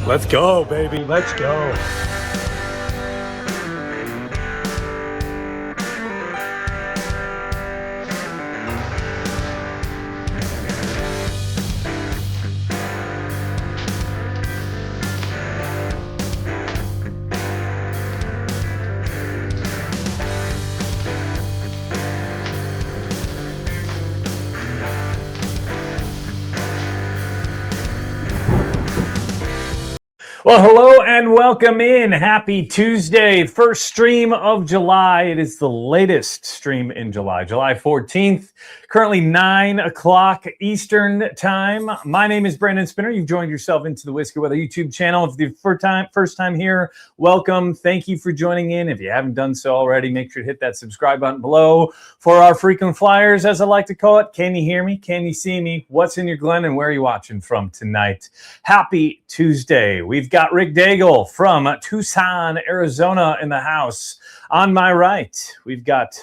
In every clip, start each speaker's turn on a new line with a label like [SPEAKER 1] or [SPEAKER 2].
[SPEAKER 1] Let's go, baby. Let's go. Well, hello and welcome in. Happy Tuesday, first stream of July. It is the latest stream in July, July 14th, currently 9 o'clock Eastern time. My name is Brandon Spinner. You've joined yourself into the Whiskey Weather YouTube channel. If it's the first time here, welcome. Thank you for joining in. If you haven't done so already, make sure to hit that subscribe button below. For our frequent flyers, as I like to call it, can you hear me? Can you see me? What's in your Glen and where are you watching from tonight? Happy Tuesday. We've got Rick Daigle from Tucson, Arizona in the house. On my right, we've got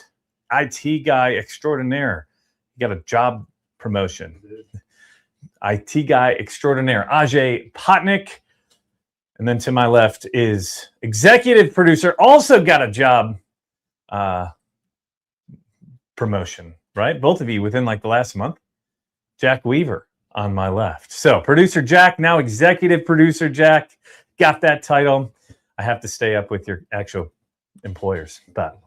[SPEAKER 1] IT guy extraordinaire. You got a job promotion. IT guy extraordinaire, Ajay Potnick. And then to my left is executive producer, also got a job promotion, right? Both of you within like the last month. Jack Weaver on my left. So producer Jack, now executive producer Jack, got that title. I have to stay up with your actual employers, but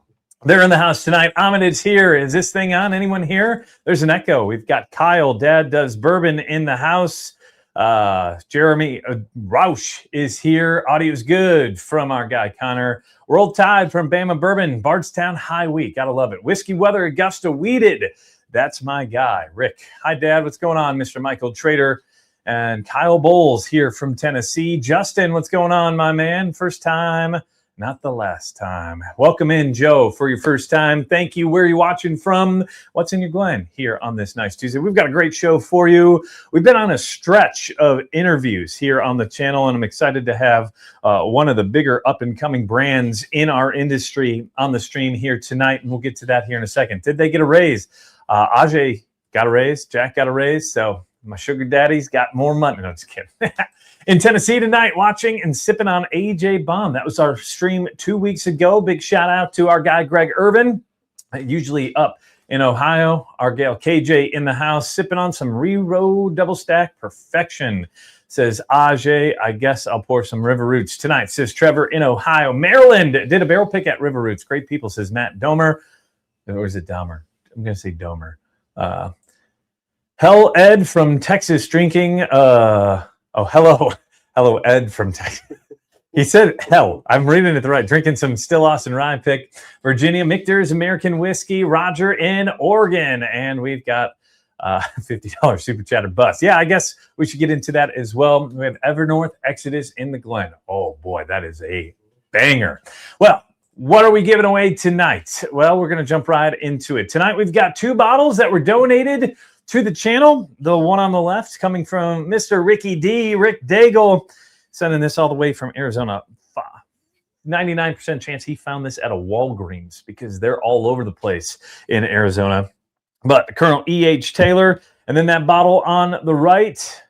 [SPEAKER 1] they're in the house tonight. Ahmed is here. Is this thing on? Anyone here? There's an echo. We've got Kyle, Dad Does Bourbon in the house. Jeremy Roush is here. Audio's good from our guy Connor. World Tide from Bama Bourbon. Bardstown High Week. Gotta love it. Whiskey Weather Augusta Weeded. That's my guy, Rick. Hi, Dad. What's going on, Mr. Michael Trader? And Kyle Bowles here from Tennessee. Justin, what's going on, my man? First time, not the last time. Welcome in, Joe, for your first time. Thank you. Where are you watching from? What's in your Glen here on this nice Tuesday? We've got a great show for you. We've been on a stretch of interviews here on the channel, and I'm excited to have one of the bigger up-and-coming brands in our industry on the stream here tonight, and we'll get to that here in a second. Did they get a raise? Ajay got a raise. Jack got a raise. So my sugar daddy's got more money. No, just kidding. In Tennessee tonight, watching and sipping on AJ Bomb. That was our stream 2 weeks ago. Big shout out to our guy, Greg Irvin, usually up in Ohio. Our gal, KJ, in the house, sipping on some Re-Row Double Stack Perfection. Says Ajay, I guess I'll pour some River Roots tonight. Says Trevor in Ohio. Maryland did a barrel pick at River Roots. Great people, says Matt Domer. Or is it Domer? I'm going to say Domer. Hell Ed from Texas drinking. Hello Ed from Texas. He said hell. I'm reading it right. Drinking some Still Austin Rye Pick. Virginia Michter's American Whiskey. Roger in Oregon. And we've got $50 Super Chatter Bus. Yeah, I guess we should get into that as well. We have Evernorth Exodus in the Glen. Oh boy, that is a banger. Well, what are we giving away tonight? Well, we're going to jump right into it. Tonight, we've got 2 bottles that were donated to the channel. The one on the left coming from Mr. Ricky D, Rick Daigle, sending this all the way from Arizona. 99% chance he found this at a Walgreens because they're all over the place in Arizona. But Colonel E.H. Taylor, and then that bottle on the right,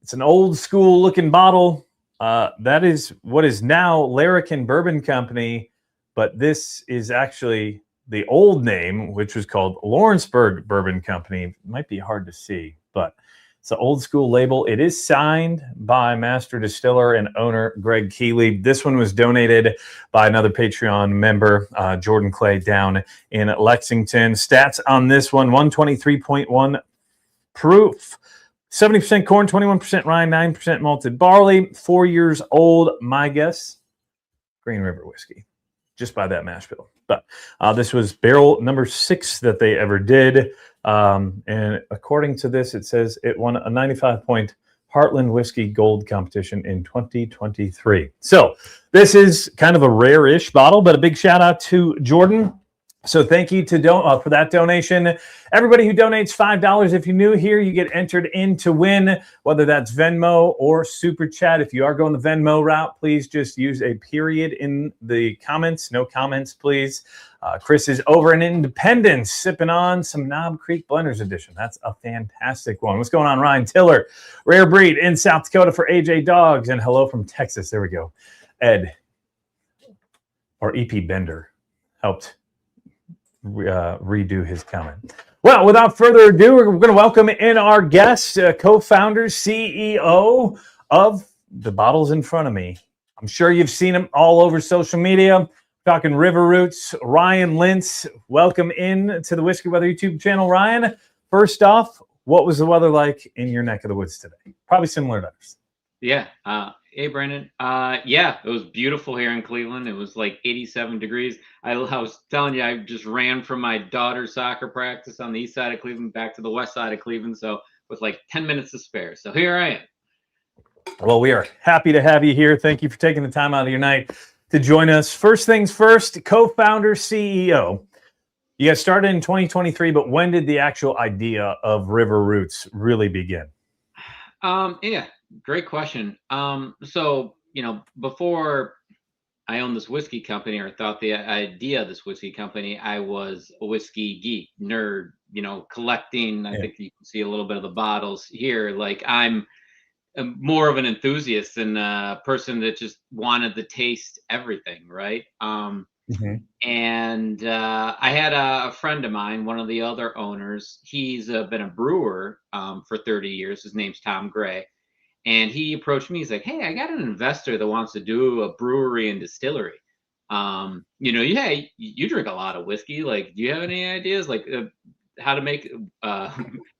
[SPEAKER 1] it's an old school looking bottle. That is what is now Larrikin Bourbon Company. But this is actually the old name, which was called Lawrenceburg Bourbon Company. It might be hard to see, but it's an old school label. It is signed by master distiller and owner Greg Keeley. This one was donated by another Patreon member, Jordan Clay, down in Lexington. Stats on this one, 123.1 proof. 70% corn, 21% rye, 9% malted barley. 4 years old, my guess, Green River whiskey. Just by that mash bill. But this was barrel number 6 that they ever did. And according to this, it says it won a 95-point Heartland Whiskey Gold competition in 2023. So this is kind of a rare-ish bottle, but a big shout out to Jordan. So thank you to for that donation. Everybody who donates $5, if you're new here, you get entered in to win, whether that's Venmo or Super Chat. If you are going the Venmo route, please just use a period in the comments. No comments, please. Chris is over in Independence, sipping on some Knob Creek Blenders Edition. That's a fantastic one. What's going on, Ryan Tiller? Rare Breed in South Dakota for AJ Dogs. And hello from Texas. There we go. Ed, or EP Bender, helped redo his comment. Well, without further ado, we're going to welcome in our guest, co-founder, CEO of the bottles in front of me. I'm sure you've seen him all over social media. Talking River Roots, Ryan Lintz. Welcome in to the Whiskey Weather YouTube channel, Ryan. First off, what was the weather like in your neck of the woods today? Probably similar to others.
[SPEAKER 2] Yeah. Hey, Brandon. Yeah, it was beautiful here in Cleveland. It was like 87 degrees. I was telling you, I just ran from my daughter's soccer practice on the east side of Cleveland back to the west side of Cleveland. So with like 10 minutes to spare. So here I am.
[SPEAKER 1] Well, we are happy to have you here. Thank you for taking the time out of your night to join us. First things first, co-founder, CEO. You guys started in 2023, but when did the actual idea of River Roots really begin?
[SPEAKER 2] Yeah, great question. So, before I owned this whiskey company or thought the idea of this whiskey company, I was a whiskey geek, nerd, collecting. I think you can see a little bit of the bottles here. Like I'm more of an enthusiast than a person that just wanted to taste everything, right? And I had a friend of mine, one of the other owners. He's been a brewer for 30 years. His name's Tom Gray. And he approached me. He's like, "Hey, I got an investor that wants to do a brewery and distillery. You drink a lot of whiskey. Like, do you have any ideas like how to make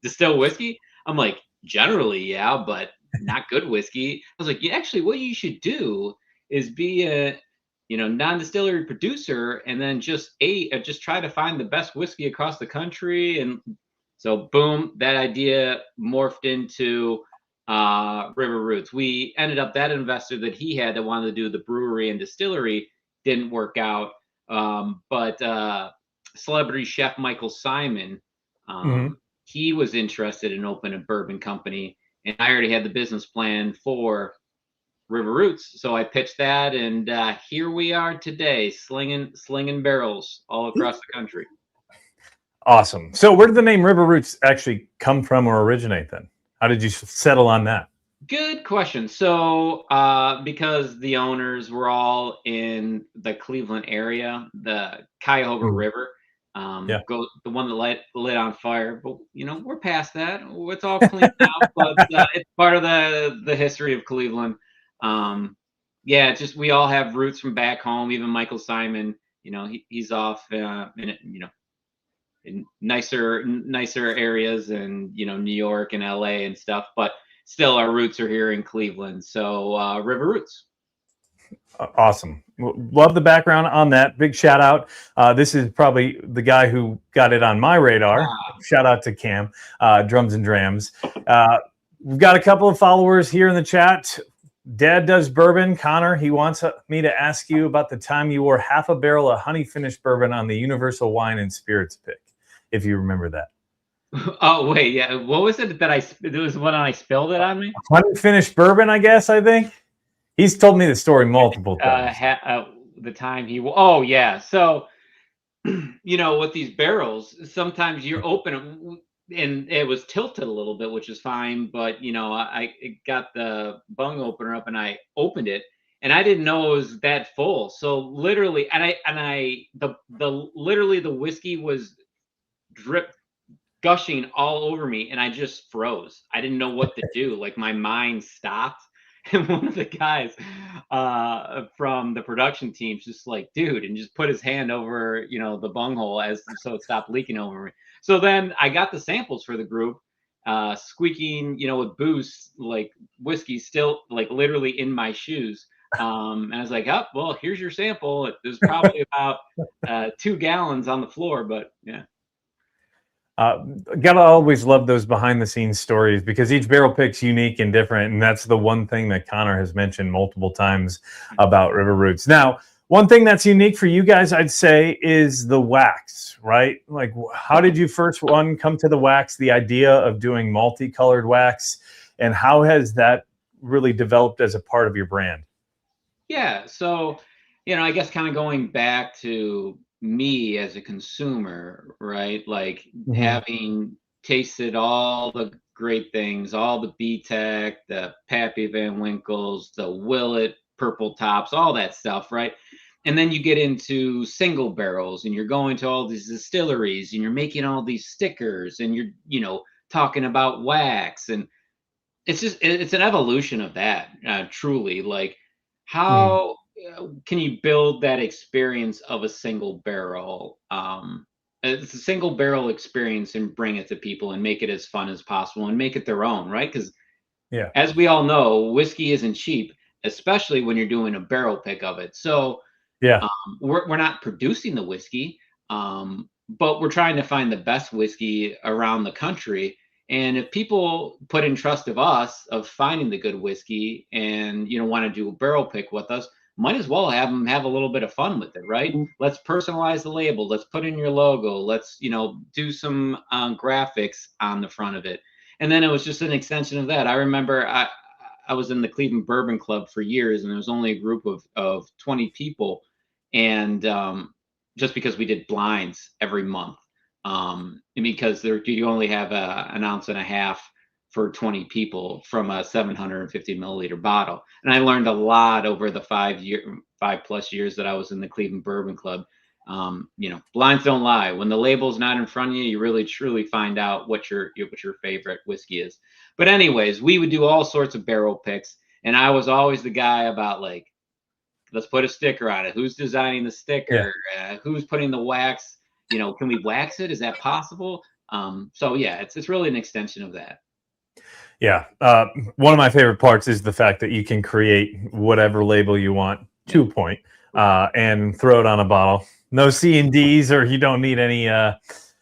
[SPEAKER 2] distill whiskey?" I'm like, "Generally, yeah, but not good whiskey." I was like, "Yeah, actually, what you should do is be a non-distillery producer, and then just try to find the best whiskey across the country." And so, boom, that idea morphed into River Roots. We ended up, that investor that he had that wanted to do the brewery and distillery didn't work out. But celebrity chef Michael Simon, he was interested in opening a bourbon company, and I already had the business plan for River Roots. So I pitched that, and here we are today, slinging barrels all across the country.
[SPEAKER 1] Awesome. So where did the name River Roots actually come from or originate then? How did you settle on that?
[SPEAKER 2] Good question. So because the owners were all in the Cleveland area, the Cuyahoga River, the one that lit on fire, but we're past that. It's all cleaned out, but it's part of the history of Cleveland. It's just we all have roots from back home. Even Michael Simon, he's off in nicer areas, and New York and LA and stuff, but still our roots are here in Cleveland. So River Roots.
[SPEAKER 1] Awesome. Love the background on that. Big shout out. This is probably the guy who got it on my radar. Shout out to Cam, Drums and Drams. We've got a couple of followers here in the chat. Dad does bourbon. Connor, he wants me to ask you about the time you wore half a barrel of honey finished bourbon on the Universal Wine and Spirits pick, if you remember that.
[SPEAKER 2] Oh, wait, yeah. What was it that there was one I spilled it on me?
[SPEAKER 1] Honey finished bourbon, I guess, I think. He's told me the story multiple times.
[SPEAKER 2] The time oh, yeah. So, with these barrels, sometimes you're open and it was tilted a little bit, which is fine. But, I got the bung opener up and I opened it and I didn't know it was that full. So literally, literally the whiskey was gushing all over me and I just froze. I didn't know what to do. Like my mind stopped. And one of the guys from the production team's just like, "Dude," and just put his hand over, the bunghole so it stopped leaking over me. So then I got the samples for the group, squeaking, with booze, like whiskey still like literally in my shoes. And I was like, "Oh, well, here's your sample." There's probably about 2 gallons on the floor, but yeah.
[SPEAKER 1] Gotta always love those behind the scenes stories because each barrel pick's unique and different. And that's the one thing that Connor has mentioned multiple times about River Roots. Now, One thing that's unique for you guys, I'd say, is the wax, right? Like, how did you first come to the wax, the idea of doing multicolored wax, and how has that really developed as a part of your brand?
[SPEAKER 2] Yeah. So, I guess kind of going back to me as a consumer, right? Like
[SPEAKER 1] Mhm.
[SPEAKER 2] having tasted all the great things, all the B-Tech, the Pappy Van Winkles, the Willet purple tops, all that stuff, right? And then you get into single barrels and you're going to all these distilleries and you're making all these stickers and you're, talking about wax, and it's an evolution of that, truly. Like,
[SPEAKER 1] Mhm.
[SPEAKER 2] how can you build that experience of a single barrel? It's a single barrel experience and bring it to people and make it as fun as possible and make it their own, right? Because
[SPEAKER 1] Yeah.
[SPEAKER 2] as we all know, whiskey isn't cheap, especially when you're doing a barrel pick of it. So
[SPEAKER 1] Yeah.
[SPEAKER 2] we're not producing the whiskey, but we're trying to find the best whiskey around the country. And if people put in trust of us of finding the good whiskey and want to do a barrel pick with us, might as well have them have a little bit of fun with it, right? Let's personalize the label. Let's put in your logo. Let's do some graphics on the front of it. And then it was just an extension of that. I remember I was in the Cleveland Bourbon Club for years, and there was only a group of 20 people, and just because we did blinds every month, and because you only have an ounce and a half for 20 people from a 750 milliliter bottle. And I learned a lot over the 5+ years that I was in the Cleveland Bourbon Club. Blinds don't lie. When the label's not in front of you, you really truly find out what your favorite whiskey is. But anyways, we would do all sorts of barrel picks, and I was always the guy about, like, let's put a sticker on it. Who's designing the
[SPEAKER 1] Yeah.
[SPEAKER 2] sticker? Who's putting the wax? Can we wax it? Is that possible? So yeah, it's really an extension of that.
[SPEAKER 1] Yeah. One of my favorite parts is the fact that you can create whatever label you want,
[SPEAKER 2] Yeah.
[SPEAKER 1] 2 point, and throw it on a bottle. No C and D's, or you don't need any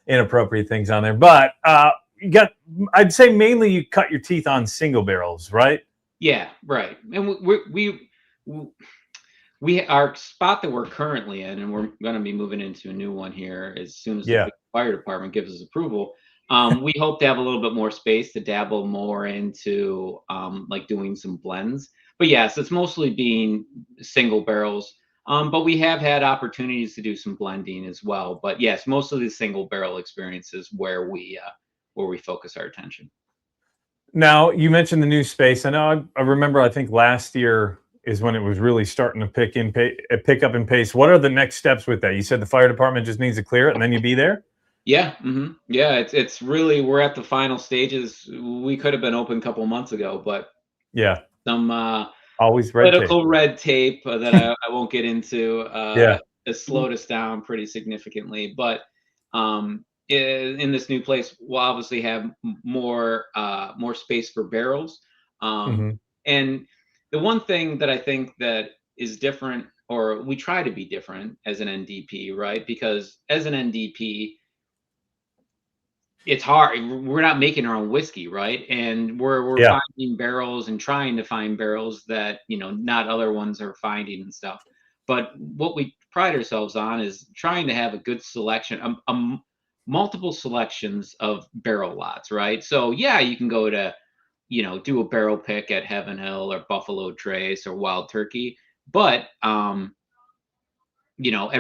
[SPEAKER 1] inappropriate things on there. But you got, I'd say mainly you cut your teeth on single barrels, right?
[SPEAKER 2] Yeah, right. And we our spot that we're currently in, and we're going to be moving into a new one here as soon as the
[SPEAKER 1] Yeah.
[SPEAKER 2] fire department gives us approval. We hope to have a little bit more space to dabble more into like doing some blends. But yes, it's mostly being single barrels. But we have had opportunities to do some blending as well. But yes, most of the single barrel experiences where we focus our attention.
[SPEAKER 1] Now, you mentioned the new space. I know I remember, I think last year is when it was really starting to pick up in pace. What are the next steps with that? You said the fire department just needs to clear it and then you be there?
[SPEAKER 2] Yeah, yeah. It's really, we're at the final stages. We could have been open a couple months ago, but
[SPEAKER 1] Yeah.
[SPEAKER 2] some
[SPEAKER 1] Always red tape.
[SPEAKER 2] political red tape that I won't get into
[SPEAKER 1] Yeah.
[SPEAKER 2] has slowed us down pretty significantly. But in this new place, we'll obviously have more space for barrels.
[SPEAKER 1] Hmm.
[SPEAKER 2] And the one thing that I think that is different, or we try to be different as an NDP, right? Because as an NDP, it's hard. We're not making our own whiskey, right? And we're
[SPEAKER 1] Yeah.
[SPEAKER 2] finding barrels and trying to find barrels that not other ones are finding and stuff. But what we pride ourselves on is trying to have a good selection, multiple selections of barrel lots, right? So yeah, you can go to do a barrel pick at Heaven Hill or Buffalo Trace or Wild Turkey, but at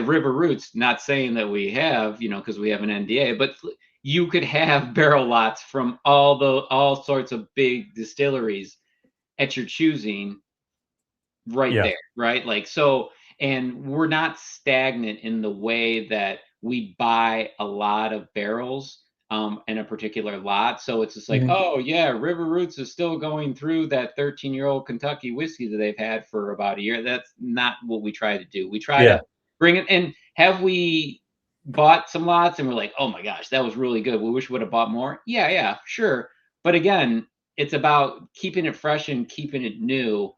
[SPEAKER 2] River Roots, not saying that we have, because we have an NDA, but you could have barrel lots from all sorts of big distilleries at your choosing right
[SPEAKER 1] Yeah.
[SPEAKER 2] there, right? Like, so, and we're not stagnant in the way that we buy a lot of barrels in a particular lot. So it's just like,
[SPEAKER 1] Mhm.
[SPEAKER 2] oh yeah, River Roots is still going through that 13-year-old Kentucky whiskey that they've had for about a year. That's not what we try to do. We try
[SPEAKER 1] Yeah.
[SPEAKER 2] to bring it. And have we bought some lots and we're like, oh my gosh, that was really good, we wish we would have bought more? Yeah, yeah, sure. But again, it's about keeping it fresh and keeping it new,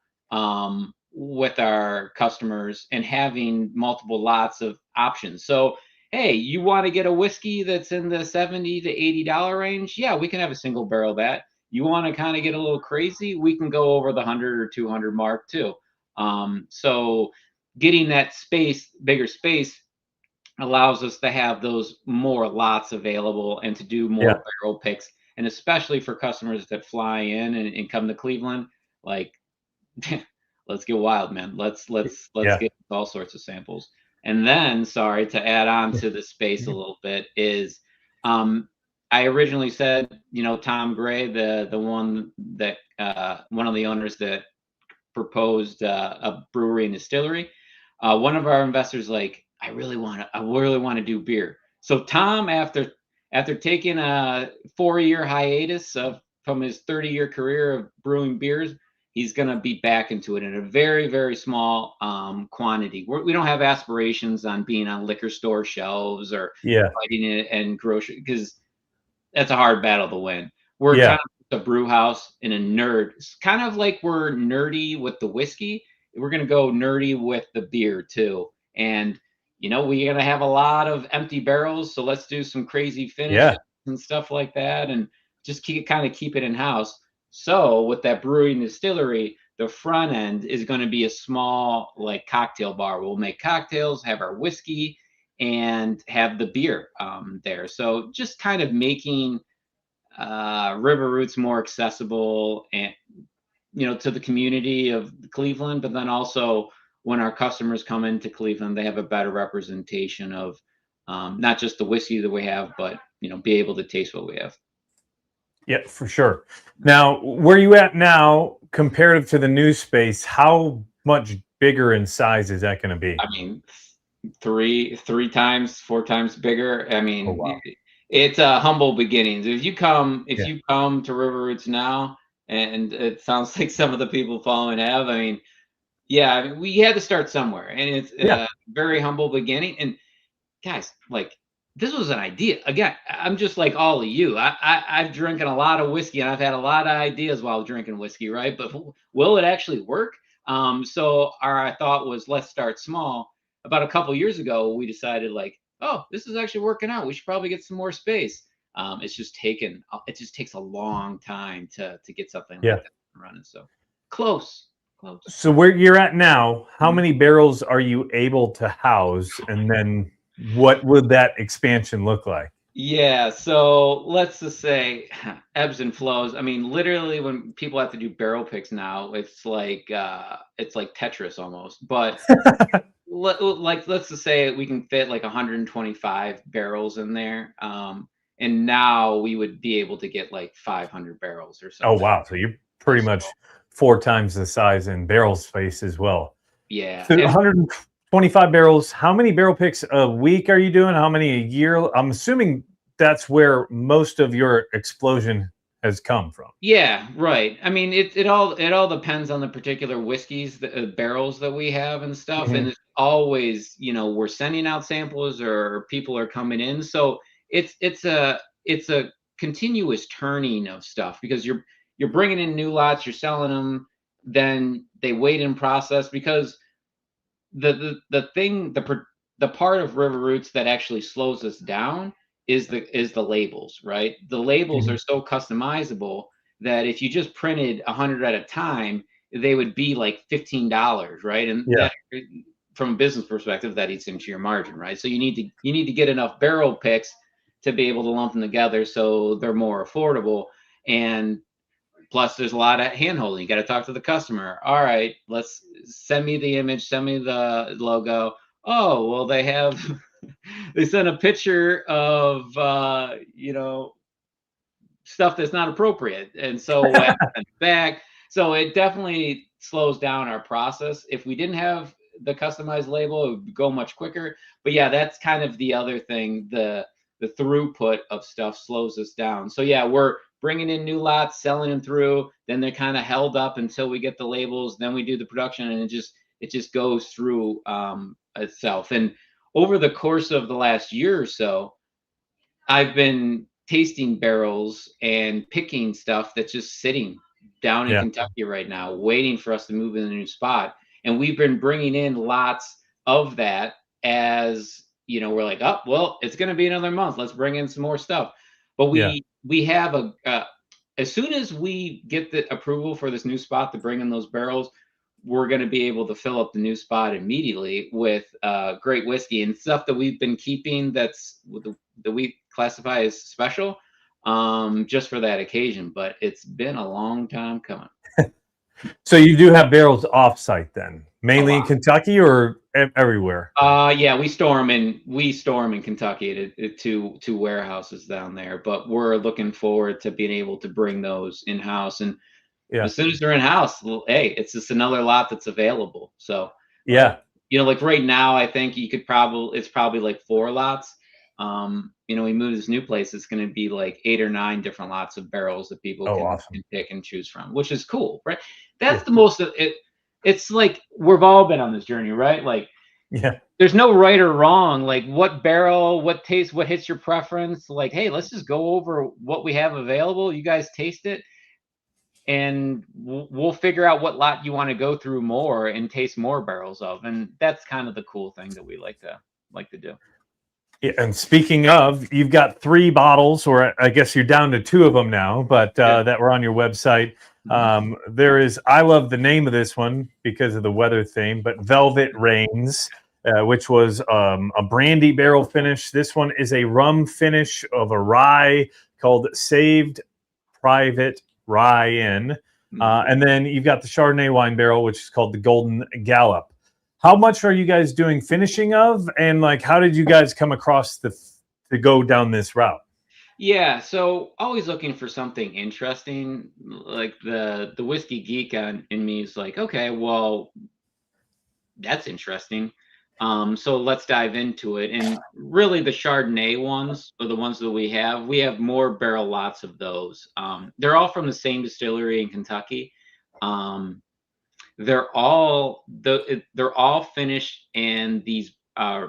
[SPEAKER 2] with our customers, and having multiple lots of options. So, hey, you want to get a whiskey that's in the 70 to $80 range? Yeah, we can have a single barrel of that. You want to kind of get a little crazy? We can go over the 100 or 200 mark too. So getting that bigger space allows us to have those more lots available and to do
[SPEAKER 1] Yeah.
[SPEAKER 2] more barrel picks. And especially for customers that fly in and come to Cleveland, like let's get wild, man. Let's
[SPEAKER 1] Yeah.
[SPEAKER 2] get all sorts of samples. And then, sorry, to add on to the space a little bit is um I originally said, Tom Gray, the one that one of the owners that proposed a brewery and distillery. One of our investors like, I really want to do beer. So Tom, after taking a 4-year hiatus from his 30-year career of brewing beers, he's going to be back into it in a very, very small quantity. We don't have aspirations on being on liquor store shelves or
[SPEAKER 1] Yeah.
[SPEAKER 2] fighting it and grocery, because that's a hard battle to win. We're
[SPEAKER 1] Yeah.
[SPEAKER 2] kind of a brew house and a nerd. It's kind of like we're nerdy with the whiskey. We're gonna go nerdy with the beer too. And we're gonna have a lot of empty barrels, so let's do some crazy finishes
[SPEAKER 1] Yeah.
[SPEAKER 2] and stuff like that, and just keep it in house. So with that brewery and distillery, the front end is going to be a small like cocktail bar. We'll make cocktails, have our whiskey, and have the beer there. So just kind of making River Roots more accessible and to the community of Cleveland, but then also when our customers come into Cleveland, they have a better representation of not just the whiskey that we have, but be able to taste what we have.
[SPEAKER 1] Yeah, for sure. Now, where you at now, comparative to the new space, how much bigger in size is that going to be?
[SPEAKER 2] I mean, three times, 4 times bigger. I
[SPEAKER 1] Oh,
[SPEAKER 2] mean,
[SPEAKER 1] wow.
[SPEAKER 2] it's humble beginnings. If you come
[SPEAKER 1] Yeah.
[SPEAKER 2] to River Roots now, and it sounds like some of the people following have, I mean, yeah, I mean, we had to start somewhere, and it's
[SPEAKER 1] Yeah.
[SPEAKER 2] a very humble beginning. And guys, like, this was an idea. Again, I'm just like all of you. I've drinking a lot of whiskey, and I've had a lot of ideas while drinking whiskey, right? But will it actually work? So our thought was, let's start small. About a couple years ago, we decided like, oh, this is actually working out. We should probably get some more space. It just takes a long time to get something
[SPEAKER 1] Yeah.
[SPEAKER 2] like that running. So close, close.
[SPEAKER 1] So where you're at now, how
[SPEAKER 2] Mhm.
[SPEAKER 1] many barrels are you able to house? And then what would that expansion look like?
[SPEAKER 2] Yeah, so let's just say ebbs and flows. I mean, literally when people have to do barrel picks now, it's like Tetris almost. But let's just say we can fit like 125 barrels in there. And now we would be able to get like 500 barrels or
[SPEAKER 1] Oh,
[SPEAKER 2] something.
[SPEAKER 1] wow. So you're pretty
[SPEAKER 2] So
[SPEAKER 1] much 4 times the size in barrel space as well.
[SPEAKER 2] yeah,
[SPEAKER 1] So
[SPEAKER 2] and
[SPEAKER 1] 125 barrels. How many barrel picks a week are you doing? How many a year? I'm assuming that's where most of your explosion has come from.
[SPEAKER 2] yeah, right. I mean, it all depends on the particular whiskeys, the barrels that we have and stuff. And
[SPEAKER 1] Mhm.
[SPEAKER 2] it's always, we're sending out samples or people are coming in. So it's a continuous turning of stuff because you're bringing in new lots, you're selling them, then they wait in process because the part of River Roots that actually slows us down is the labels, right? The labels are
[SPEAKER 1] Mhm.
[SPEAKER 2] so customizable that if you just printed 100 at a time, they would be like $15, right? And
[SPEAKER 1] Yeah.
[SPEAKER 2] that, from a business perspective, that eats into your margin, right? So you need to get enough barrel picks to be able to lump them together so they're more affordable. And plus, there's a lot of handholding. You got to talk to the customer. All right, let's send me the image, send me the logo. Oh, well, they have they sent a picture of stuff that's not appropriate, and so I sent it back. So it definitely slows down our process. If we didn't have the customized label, it would go much quicker. But yeah, that's kind of the other thing. The throughput of stuff slows us down. So yeah, we're bringing in new lots, selling them through. Then they're kind of held up until we get the labels. Then we do the production, and it just goes through itself. And over the course of the last year or so, I've been tasting barrels and picking stuff that's just sitting down in
[SPEAKER 1] Yeah.
[SPEAKER 2] Kentucky right now, waiting for us to move in a new spot. And we've been bringing in lots of that as we're like, oh, well, it's going to be another month. Let's bring in some more stuff. But
[SPEAKER 1] Yeah.
[SPEAKER 2] we have as soon as we get the approval for this new spot to bring in those barrels, we're going to be able to fill up the new spot immediately with great whiskey and stuff that we've been keeping that we classify as special, just for that occasion. But it's been a long time coming.
[SPEAKER 1] So you do have barrels off-site then,
[SPEAKER 2] A
[SPEAKER 1] mainly in
[SPEAKER 2] lot.
[SPEAKER 1] Kentucky or everywhere?
[SPEAKER 2] Yeah, we store them in Kentucky to warehouses down there, but we're looking forward to being able to bring those in house. And
[SPEAKER 1] Yeah.
[SPEAKER 2] as soon as they're in house, well, hey, it's just another lot that's available. So,
[SPEAKER 1] Yeah.
[SPEAKER 2] like right now, I think it's probably like 4 lots. We move this new place, it's going to be like 8 or 9 different lots of barrels that people
[SPEAKER 1] Oh,
[SPEAKER 2] can
[SPEAKER 1] awesome.
[SPEAKER 2] pick and choose from, which is cool, right?
[SPEAKER 1] Yeah.
[SPEAKER 2] That's the most of it. It's like we've all been on this journey, right? Like,
[SPEAKER 1] Yeah.
[SPEAKER 2] there's no right or wrong. Like, what barrel, what taste, what hits your preference. Like, hey, let's just go over what we have available. You guys taste it, and we'll figure out what lot you want to go through more and taste more barrels of. And that's kind of the cool thing that we like to do.
[SPEAKER 1] Yeah, and speaking of, you've got 3 bottles, or I guess you're down to 2 of them now, but that were on your website. There is, I love the name of this one because of the weather theme, but Velvet Rains, which was a brandy barrel finish. This one is a rum finish of a rye called Saved Private Rye Inn. And then you've got the Chardonnay wine barrel, which is called the Golden Gallop. How much are you guys doing finishing of, and like how did you guys come across to go down this route?
[SPEAKER 2] Yeah, so always looking for something interesting. Like the whiskey geek in me is like, okay, well, that's interesting. So let's dive into it. And really, the Chardonnay ones are the ones that we have. We have more barrel lots of those. They're all from the same distillery in Kentucky. They're all finished in these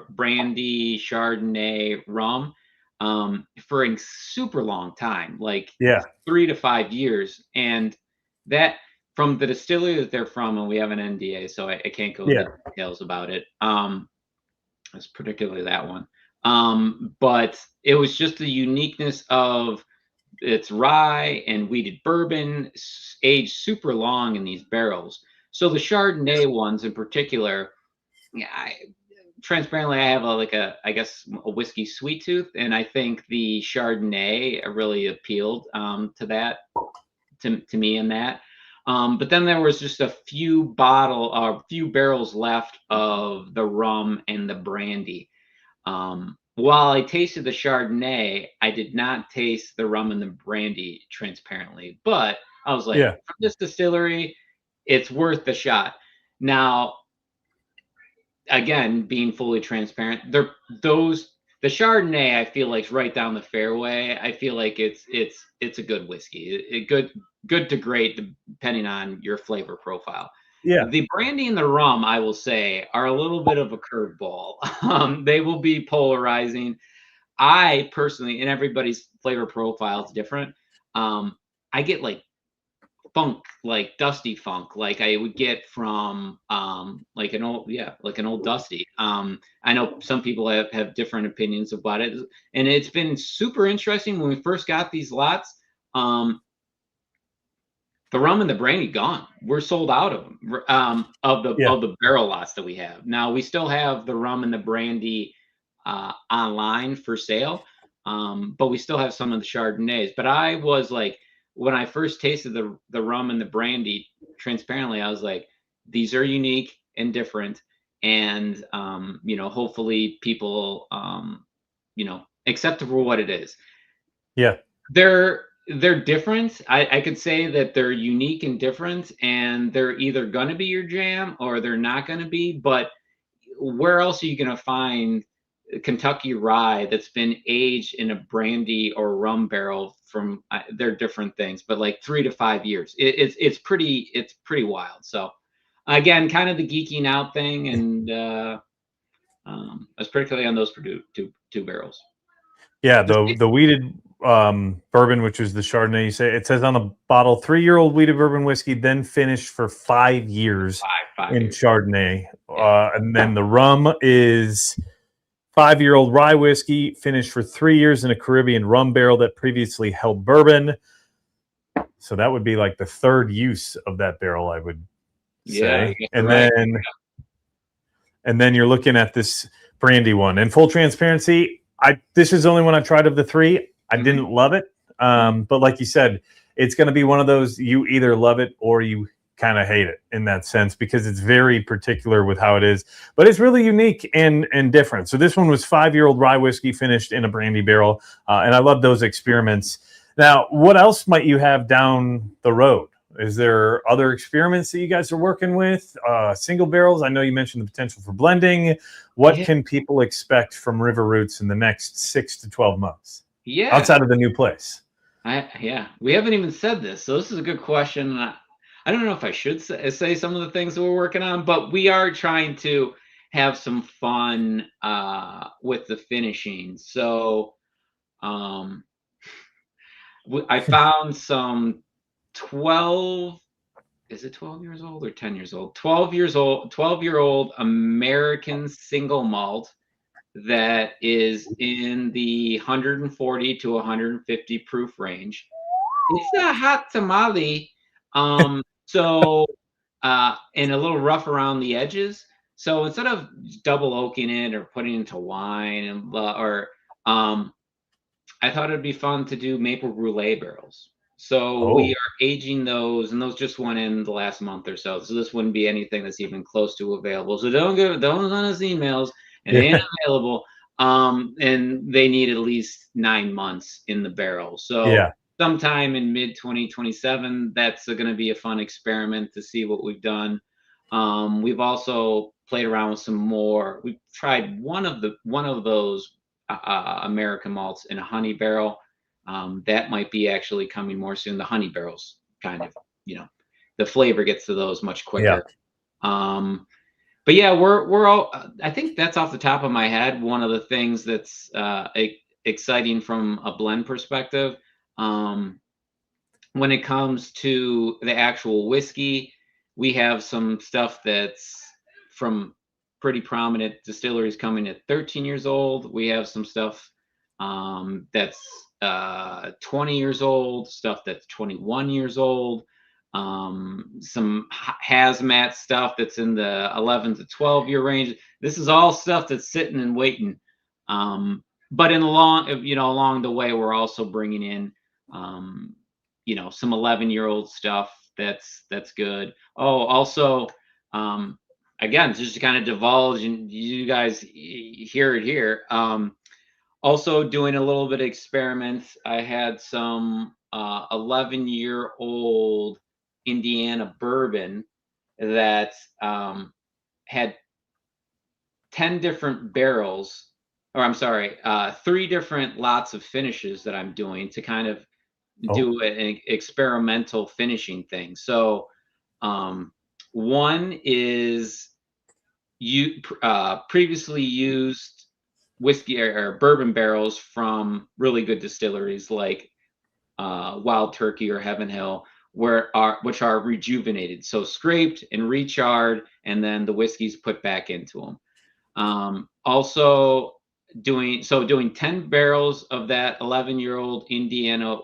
[SPEAKER 2] brandy Chardonnay rum for a super long time, like 3 to 5 years, and that from the distillery that they're from, and we have an NDA, so I can't go into details about it. It's particularly that one, but it was just the uniqueness of it's rye and wheated bourbon aged super long in these barrels. So the Chardonnay ones in particular, transparently, I have I guess a whiskey sweet tooth, and I think the Chardonnay really appealed to that, to me in that. But then there was just a few barrels left of the rum and the brandy. While I tasted the Chardonnay, I did not taste the rum and the brandy transparently. But I was like, from this distillery, it's worth the shot. Now, again, being fully transparent, the Chardonnay I feel like is right down the fairway. I feel like it's a good whiskey, good to great depending on your flavor profile.
[SPEAKER 1] Yeah.
[SPEAKER 2] The brandy and the rum, I will say, are a little bit of a curveball. They will be polarizing. I personally, and everybody's flavor profile is different. I get like funk, like dusty funk, like I would get from like an old dusty. I know some people have different opinions about it, and it's been super interesting. When we first got these lots, the rum and the brandy gone. We're sold out of them, of the barrel lots that we have. Now we still have the rum and the brandy online for sale, but we still have some of the Chardonnays. But I was like, when I first tasted the rum and the brandy, transparently, I was like, these are unique and different, and hopefully people accept it for what it is.
[SPEAKER 1] Yeah,
[SPEAKER 2] they're different. I could say that they're unique and different, and they're either going to be your jam or they're not going to be. But where else are you going to find Kentucky rye that's been aged in a brandy or rum barrel from they're different things, but like 3 to 5 years? It's pretty wild. So again, kind of the geeking out thing, and I was particularly on those two barrels.
[SPEAKER 1] Yeah, the wheated bourbon, which is the Chardonnay. You say it says on the bottle, 3-year-old wheated bourbon whiskey, then finished for 5 years in Chardonnay, and then the rum is 5-year-old rye whiskey, finished for 3 years in a Caribbean rum barrel that previously held bourbon. So that would be like the third use of that barrel, I would
[SPEAKER 2] Yeah,
[SPEAKER 1] say,
[SPEAKER 2] yeah,
[SPEAKER 1] and
[SPEAKER 2] right.
[SPEAKER 1] then you're looking at this brandy one. And full transparency, this is the only one I tried of the three. I
[SPEAKER 2] Mhm,
[SPEAKER 1] didn't love it,
[SPEAKER 2] mhm.
[SPEAKER 1] but like you said, it's going to be one of those you either love it or you kind of hate it in that sense because it's very particular with how it is. But it's really unique and different. So this one was 5-year-old rye whiskey finished in a brandy barrel, and I love those experiments. Now, what else might you have down the road? Is there other experiments that you guys are working with? Single barrels? I know you mentioned the potential for blending. What
[SPEAKER 2] Yeah,
[SPEAKER 1] can people expect from River Roots in the next 6 to 12 months
[SPEAKER 2] yeah.
[SPEAKER 1] outside of the new place?
[SPEAKER 2] Yeah, we haven't even said this, so this is a good question. I don't know if I should say some of the things that we're working on, but we are trying to have some fun with the finishing. So um, I found some 12. Is it 12 years old or 10 years old? 12-year-old American single malt that is in the 140 to 150 proof range. It's a hot tamale, so, and a little rough around the edges. So instead of double oaking it or putting it into wine and um, I thought it'd be fun to do maple brulee barrels. So we
[SPEAKER 1] Oh,
[SPEAKER 2] are aging those, and those just went in the last month or so. So this wouldn't be anything that's even close to available. So don't send us emails. It ain't
[SPEAKER 1] yeah,
[SPEAKER 2] available. And they need at least 9 months in the barrel. So
[SPEAKER 1] yeah,
[SPEAKER 2] sometime in mid 2027, that's going to be a fun experiment to see what we've done. We've also played around with some more. We've tried one of those American malts in a honey barrel. That might be actually coming more soon. The honey barrels kind of, the flavor gets to those much
[SPEAKER 1] yeah.
[SPEAKER 2] quicker. Um, but yeah, we're all. I think that's off the top of my head. One of the things that's exciting from a blend perspective. Um, when it comes to the actual whiskey, we have some stuff that's from pretty prominent distilleries coming at 13 years old. We have some stuff that's 20 years old, stuff that's 21 years old, some hazmat stuff that's in the 11 to 12-year range. This is all stuff that's sitting and waiting. But along the way, we're also bringing in um, some 11-year-old stuff that's good. Oh, also, um, again, just to kind of divulge and you guys hear it here. Also doing a little bit of experiments. I had some 11-year-old Indiana bourbon that had 10 different barrels, or I'm sorry, 3 different lots of finishes that I'm doing to kind of
[SPEAKER 1] Oh,
[SPEAKER 2] do an experimental finishing thing. So, um, one is you previously used whiskey or bourbon barrels from really good distilleries like Wild Turkey or Heaven Hill, which are rejuvenated, so scraped and recharred, and then the whiskey's put back into them. Also doing 10 barrels of that 11-year-old Indiana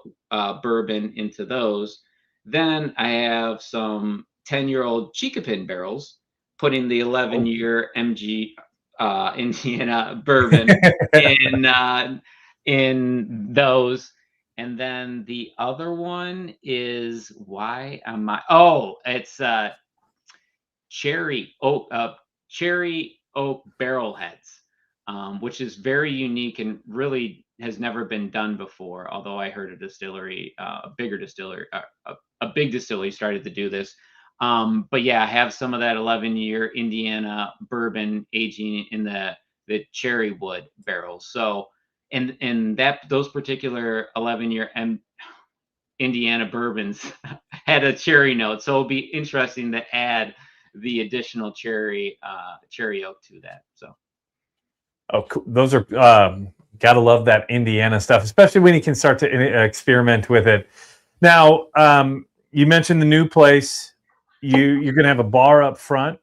[SPEAKER 2] bourbon into those. Then I have some 10-year-old Chicopin barrels, putting the
[SPEAKER 1] oh.
[SPEAKER 2] 11-year MG Indiana bourbon in those. And then the other one is why am I? Oh, it's cherry oak cherry oak barrel heads, which is very unique and really has never been done before. Although I heard a distillery, a big distillery started to do this. But yeah, I have some of that 11-year Indiana bourbon aging in the cherry wood barrels. So and that those particular 11-year Indiana bourbons had a cherry note, so it'll be interesting to add the additional cherry oak to that. So
[SPEAKER 1] Oh, cool. Those are gotta love that Indiana stuff, especially when you can start to experiment with it. Now, you mentioned the new place. You're gonna have a bar up front,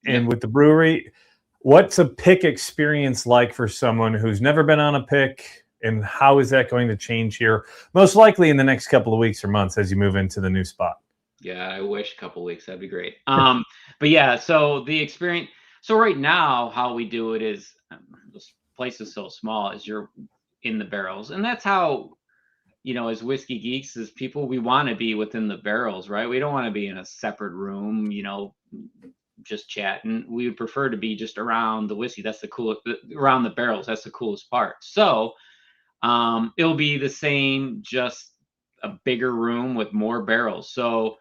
[SPEAKER 1] and
[SPEAKER 2] yep.
[SPEAKER 1] with the brewery, what's a pick experience like for someone who's never been on a pick, and how is that going to change here? Most likely in the next couple of weeks or months as you move into the new spot.
[SPEAKER 2] Yeah, I wish a couple weeks. That'd be great. But yeah, so the experience. So right now, how we do it is this place is so small. Is you're in the barrels, and that's how as whiskey geeks, as people, we want to be within the barrels, right? We don't want to be in a separate room, just chatting. We would prefer to be just around the whiskey. That's the coolest, around the barrels. That's the coolest part. So it'll be the same, just a bigger room with more barrels. So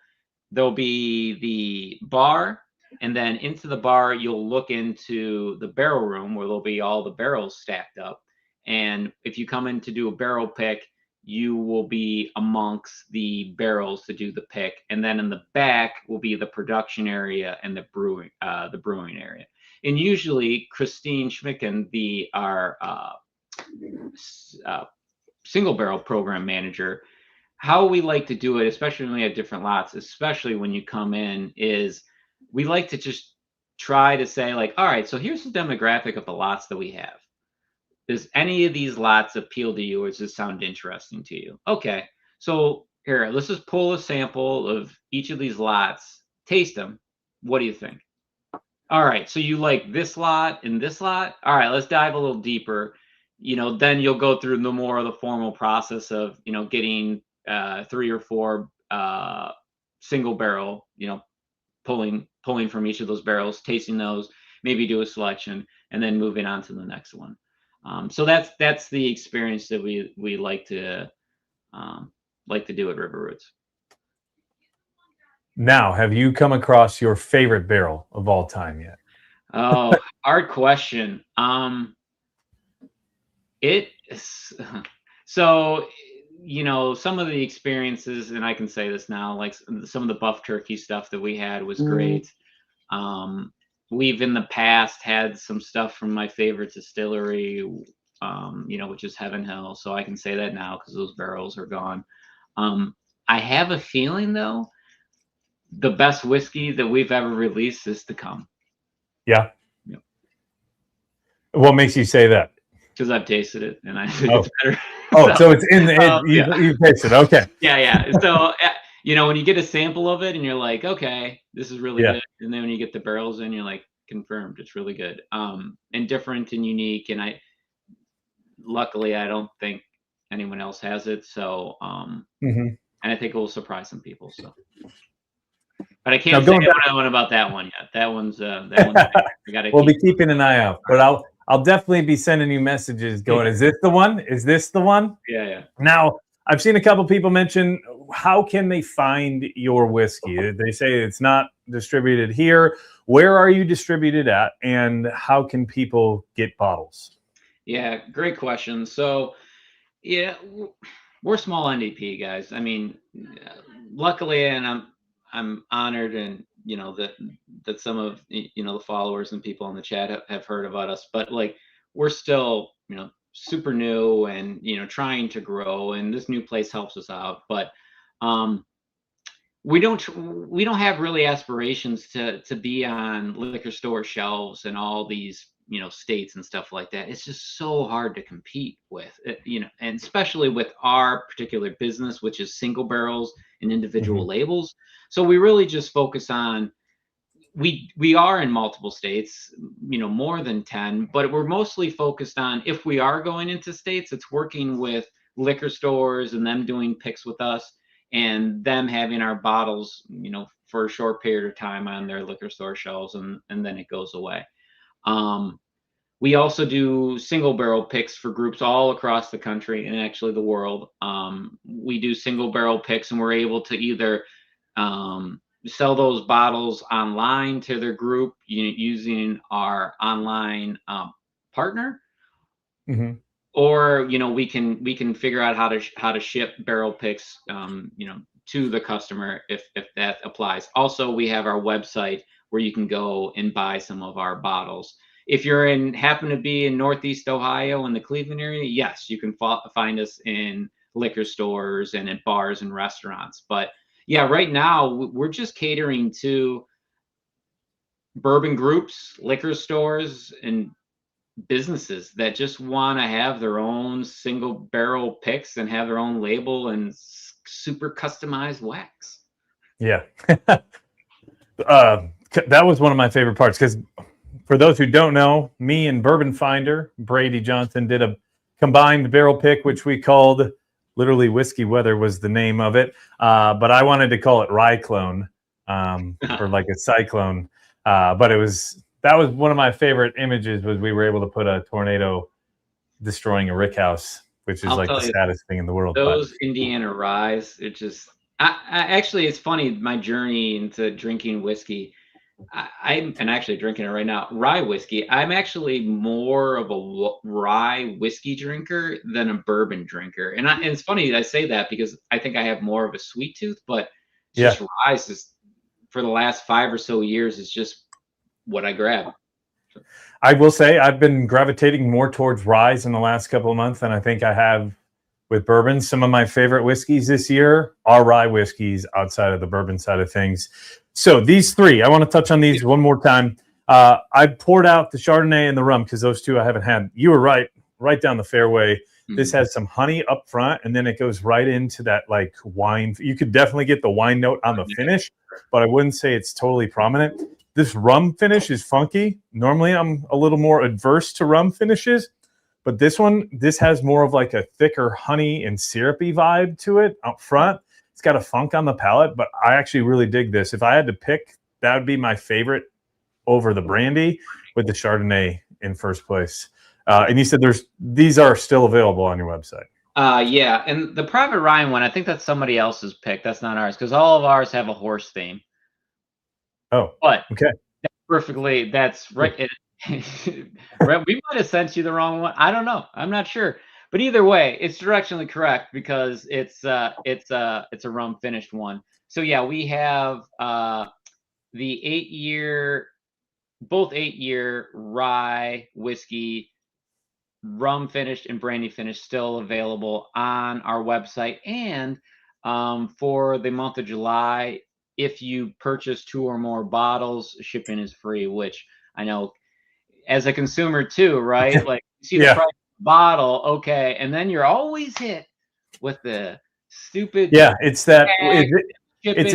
[SPEAKER 2] there'll be the bar, and then into the bar, you'll look into the barrel room where there'll be all the barrels stacked up. And if you come in to do a barrel pick, you will be amongst the barrels to do the pick. And then in the back will be the production area and the brewing area. And usually Christine Schmicken, our single barrel program manager, how we like to do it, especially when we have different lots, especially when you come in, is we like to just try to say, like, all right, so here's the demographic of the lots that we have. Does any of these lots appeal to you, or does this sound interesting to you? Okay, so here, let's just pull a sample of each of these lots, taste them. What do you think? All right, so you like this lot and this lot? All right, let's dive a little deeper. Then you'll go through the more of the formal process of, getting 3 or 4 single barrel, pulling from each of those barrels, tasting those, maybe do a selection, and then moving on to the next one. So that's the experience that we like to do at River Roots.
[SPEAKER 1] Now, have you come across your favorite barrel of all time yet?
[SPEAKER 2] Oh, hard question. It so some of the experiences, and I can say this now, like some of the buff turkey stuff that we had was great. We've in the past had some stuff from my favorite distillery, which is Heaven Hill. So I can say that now because those barrels are gone. I have a feeling, though, the best whiskey that we've ever released is to come.
[SPEAKER 1] Yeah.
[SPEAKER 2] Yep.
[SPEAKER 1] What makes you say that?
[SPEAKER 2] Because I've tasted it and I think it's better.
[SPEAKER 1] So it's in the you've tasted it. Okay.
[SPEAKER 2] Yeah. So when you get a sample of it and you're like, okay, this is really good, and then when you get the barrels in, you're like, confirmed, it's really good, and different and unique. And luckily I don't think anyone else has it. So and I think it will surprise some people. So, but I can't say what about that one yet. That one's I gotta.
[SPEAKER 1] We'll be keeping an eye out, but I'll definitely be sending you messages going, is this the one? Is this the one?
[SPEAKER 2] Yeah.
[SPEAKER 1] Now, I've seen a couple people mention, how can they find your whiskey? They say it's not distributed here. Where are you distributed at? And how can people get bottles?
[SPEAKER 2] Yeah, great question. So, yeah, we're small NDP guys. I mean, luckily, and I'm honored, and that some of the followers and people in the chat have heard about us, but like we're still super new and trying to grow, and this new place helps us out. But we don't have really aspirations to be on liquor store shelves and all these states and stuff like that. It's just so hard to compete with, and especially with our particular business, which is single barrels and individual labels. So we really just focus on, we are in multiple states, more than 10, but we're mostly focused on, if we are going into states, it's working with liquor stores and them doing picks with us and them having our bottles, for a short period of time on their liquor store shelves, and then it goes away. We also do single barrel picks for groups all across the country and actually the world. We do single barrel picks, and we're able to either sell those bottles online to their group using our online partner, or we can figure out how to ship barrel picks to the customer if that applies. Also, we have our website where you can go and buy some of our bottles. If you're happen to be in Northeast Ohio in the Cleveland area, yes, you can find us in liquor stores and at bars and restaurants. But yeah, right now we're just catering to bourbon groups, liquor stores, and businesses that just want to have their own single barrel picks and have their own label and super customized wax.
[SPEAKER 1] Yeah. That was one of my favorite parts because for those who don't know, me and Bourbon Finder, Brady Johnson, did a combined barrel pick, which we called literally Whiskey Weather was the name of it. But I wanted to call it Rye Clone or like a cyclone. But that was one of my favorite images was we were able to put a tornado destroying a rick house, which is like the saddest thing in the world.
[SPEAKER 2] Those Indiana ryes, it just I actually it's funny my journey into drinking whiskey. I'm actually drinking it right now. Rye whiskey. I'm actually more of a rye whiskey drinker than a bourbon drinker, and it's funny I say that because I think I have more of a sweet tooth, but it's just rye is for the last 5 or so years is just what I grab.
[SPEAKER 1] I will say I've been gravitating more towards rye in the last couple of months than I think I have with bourbon. Some of my favorite whiskeys this year are rye whiskeys outside of the bourbon side of things. So these three, I want to touch on these one more time. I poured out the Chardonnay and the rum because those two I haven't had. You were right down the fairway. Mm-hmm. This has some honey up front, and then it goes right into that like wine. You could definitely get the wine note on the finish, but I wouldn't say it's totally prominent. This rum finish is funky. Normally, I'm a little more adverse to rum finishes, but this has more of like a thicker honey and syrupy vibe to it up front. It's got a funk on the palate, but I actually really dig this. If I had to pick, that would be my favorite over the brandy with the Chardonnay in first place. And you said these are still available on your website.
[SPEAKER 2] Yeah, and the Private Ryan one, I think that's somebody else's pick. That's not ours because all of ours have a horse theme.
[SPEAKER 1] Oh,
[SPEAKER 2] but
[SPEAKER 1] okay.
[SPEAKER 2] That's right. Right. We might have sent you the wrong one. I don't know. I'm not sure. But either way, it's directionally correct because it's a rum finished one. So yeah, we have the both 8-year rye whiskey, rum finished and brandy finished still available on our website. And for the month of July, if you purchase 2 or more bottles, shipping is free, which I know as a consumer too, right? Like you see the price of the bottle, okay, and then you're always hit with the stupid
[SPEAKER 1] it's that shipping.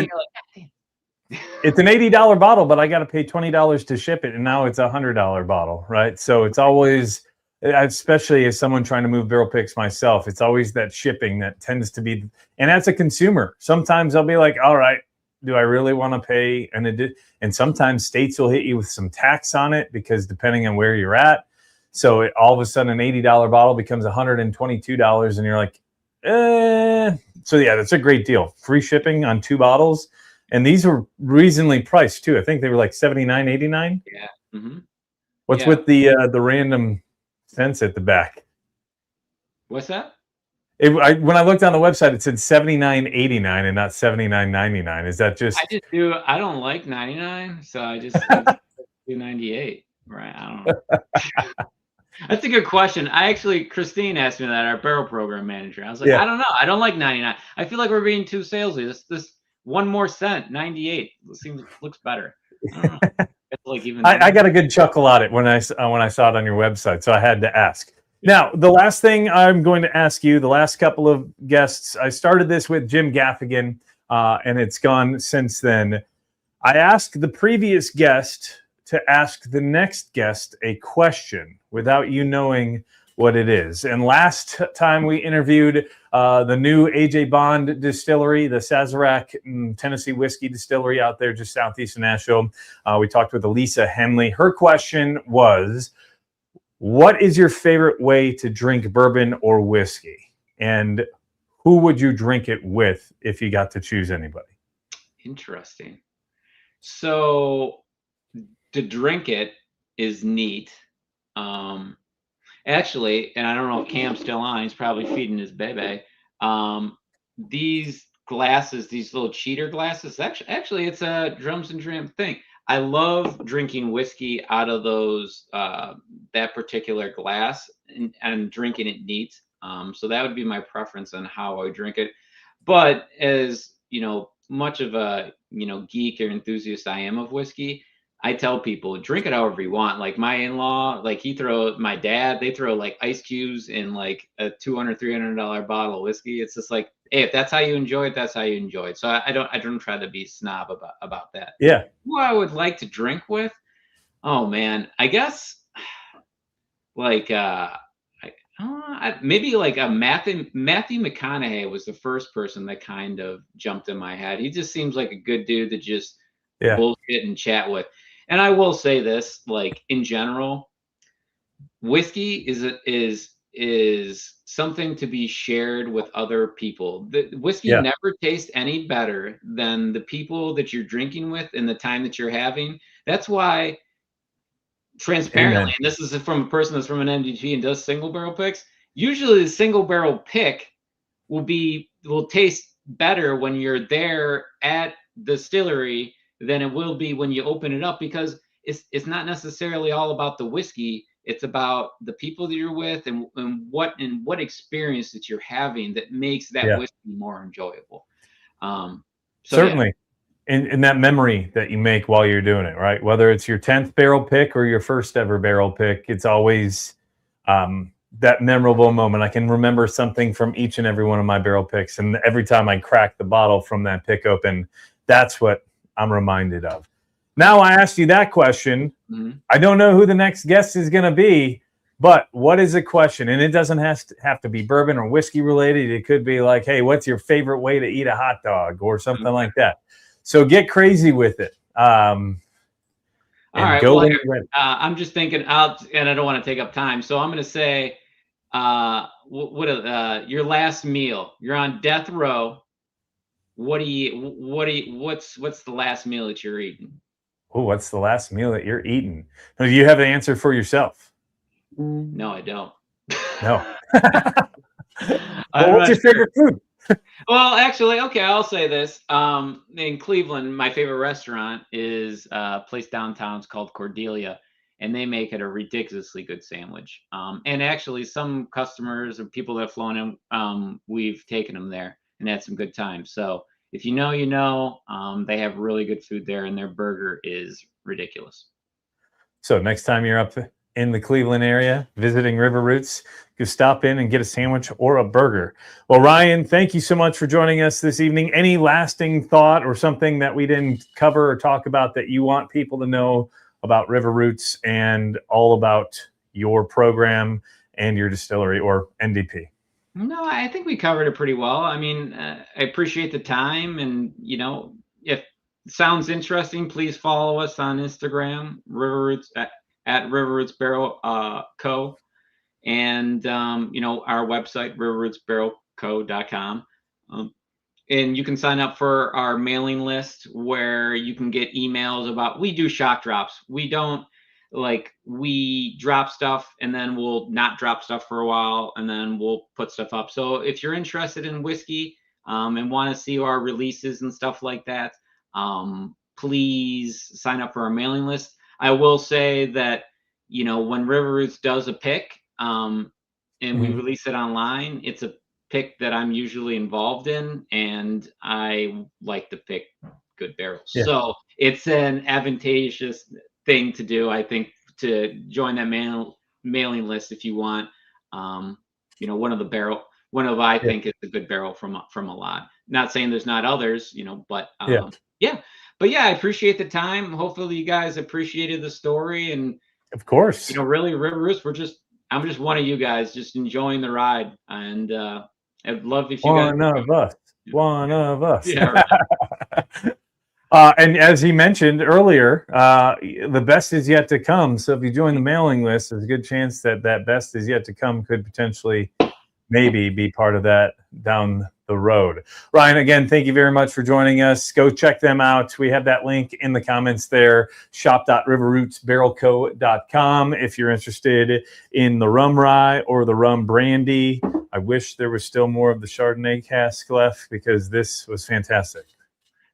[SPEAKER 1] It's an $80 bottle, but I got to pay $20 to ship it, and now it's $100 bottle, right? So it's always, especially as someone trying to move barrel picks myself, it's always that shipping that tends to be. And as a consumer, sometimes I'll be like, all right, do I really want to pay? And sometimes states will hit you with some tax on it because depending on where you're at. So all of a sudden an $80 bottle becomes $122 and you're like, So yeah, that's a great deal. Free shipping on 2 bottles. And these were reasonably priced too. I think they were like $79.89.
[SPEAKER 2] Yeah. Mm-hmm.
[SPEAKER 1] What's with the random cents at the back?
[SPEAKER 2] What's that?
[SPEAKER 1] When I looked on the website, it said $79.89 and not $79.99. Is that just?
[SPEAKER 2] I don't like 99, so I just do 98. Right? I don't know. That's a good question. Christine asked me that, our barrel program manager. I was like, I don't know. I don't like 99. I feel like we're being too salesy. This one more cent, 98 looks better. I don't know. It's like I
[SPEAKER 1] got a good chuckle at it when I saw it on your website, so I had to ask. Now, the last thing I'm going to ask you, the last couple of guests, I started this with Jim Gaffigan, and it's gone since then. I asked the previous guest to ask the next guest a question without you knowing what it is. And last time we interviewed the new AJ Bond distillery, the Sazerac Tennessee whiskey distillery out there just southeast of Nashville. We talked with Elisa Henley. Her question was, what is your favorite way to drink bourbon or whiskey? And who would you drink it with if you got to choose anybody?
[SPEAKER 2] Interesting. So to drink it is neat. Actually, and I don't know if Cam's still on, he's probably feeding his baby. These glasses, these little cheater glasses, actually it's a Drums and Dram thing. I love drinking whiskey out of those that particular glass and drinking it neat. So that would be my preference on how I drink it. But as much of a geek or enthusiast I am of whiskey, I tell people drink it however you want. Like my in-law, like my dad, they throw like ice cubes in like a $200-$300 bottle of whiskey. It's just like hey, if that's how you enjoy it, that's how you enjoy it. So I don't try to be snob about that.
[SPEAKER 1] Yeah.
[SPEAKER 2] Who I would like to drink with? Oh man, I guess like maybe like a Matthew McConaughey was the first person that kind of jumped in my head. He just seems like a good dude to just
[SPEAKER 1] Yeah.
[SPEAKER 2] bullshit and chat with. And I will say this, like in general, whiskey is something to be shared with other people. The whiskey
[SPEAKER 1] Yeah.
[SPEAKER 2] never tastes any better than the people that you're drinking with and the time that you're having. That's why transparently,
[SPEAKER 1] Amen.
[SPEAKER 2] and this is from a person that's from an MDT and does single barrel picks. Usually, the single barrel pick will taste better when you're there at the distillery than it will be when you open it up, because it's not necessarily all about the whiskey. It's about the people that you're with and what experience that you're having that makes that
[SPEAKER 1] Yeah.
[SPEAKER 2] whiskey more enjoyable. So
[SPEAKER 1] Certainly. In that memory that you make while you're doing it, right? Whether it's your 10th barrel pick or your first ever barrel pick, it's always that memorable moment. I can remember something from each and every one of my barrel picks. And every time I crack the bottle from that pick open, that's what I'm reminded of. Now, I asked you that question.
[SPEAKER 2] Mm-hmm.
[SPEAKER 1] I don't know who the next guest is going to be, but what is a question? And it doesn't have to be bourbon or whiskey related. It could be like, hey, what's your favorite way to eat a hot dog or something like that? So get crazy with it.
[SPEAKER 2] All right.
[SPEAKER 1] Go
[SPEAKER 2] Well, I'm just thinking out, and I don't want to take up time, so I'm going to say, your last meal? You're on death row. What's the last meal that you're eating?
[SPEAKER 1] Oh, what's the last meal that you're eating? Do you have an answer for yourself?
[SPEAKER 2] No, I don't.
[SPEAKER 1] No. Well, what's your favorite food?
[SPEAKER 2] Well, actually, okay, I'll say this. In Cleveland, my favorite restaurant is a place downtown. It's called Cordelia, and they make it a ridiculously good sandwich. And actually, some customers or people that have flown in, we've taken them there and had some good times. So if you know, you know. They have really good food there, and their burger is ridiculous.
[SPEAKER 1] So next time you're up in the Cleveland area visiting River Roots, you stop in and get a sandwich or a burger. Well, Ryan, thank you so much for joining us this evening. Any lasting thought or something that we didn't cover or talk about that you want people to know about River Roots and all about your program and your distillery or NDP?
[SPEAKER 2] No, I think we covered it pretty well. I mean, I appreciate the time, and if it sounds interesting, please follow us on Instagram, River Roots at River Roots Barrel Co. And our website, riverrootsbarrelco.com. And you can sign up for our mailing list where you can get emails about, we do shock drops. We don't we drop stuff and then we'll not drop stuff for a while and then we'll put stuff up. So if you're interested in whiskey and want to see our releases and stuff like that, please sign up for our mailing list. I will say that, when River Roots does a pick, and we release it online, it's a pick that I'm usually involved in, and I like to pick good barrels. Yeah. So it's an advantageous thing to do, I think, to join that mailing list if you want. One of I think is a good barrel from a lot. Not saying there's not others, but yeah. But yeah, I appreciate the time. Hopefully you guys appreciated the story, and
[SPEAKER 1] of course,
[SPEAKER 2] really, River Roots, I'm just one of you guys, just enjoying the ride, and I'd love if you guys.
[SPEAKER 1] One of us.
[SPEAKER 2] Yeah.
[SPEAKER 1] Right. And as he mentioned earlier, the best is yet to come. So if you join the mailing list, there's a good chance that best is yet to come could potentially maybe be part of that down the road. Ryan, again, thank you very much for joining us. Go check them out. We have that link in the comments there, shop.riverrootsbarrelco.com if you're interested in the rum rye or the rum brandy. I wish there was still more of the Chardonnay cask left because this was fantastic.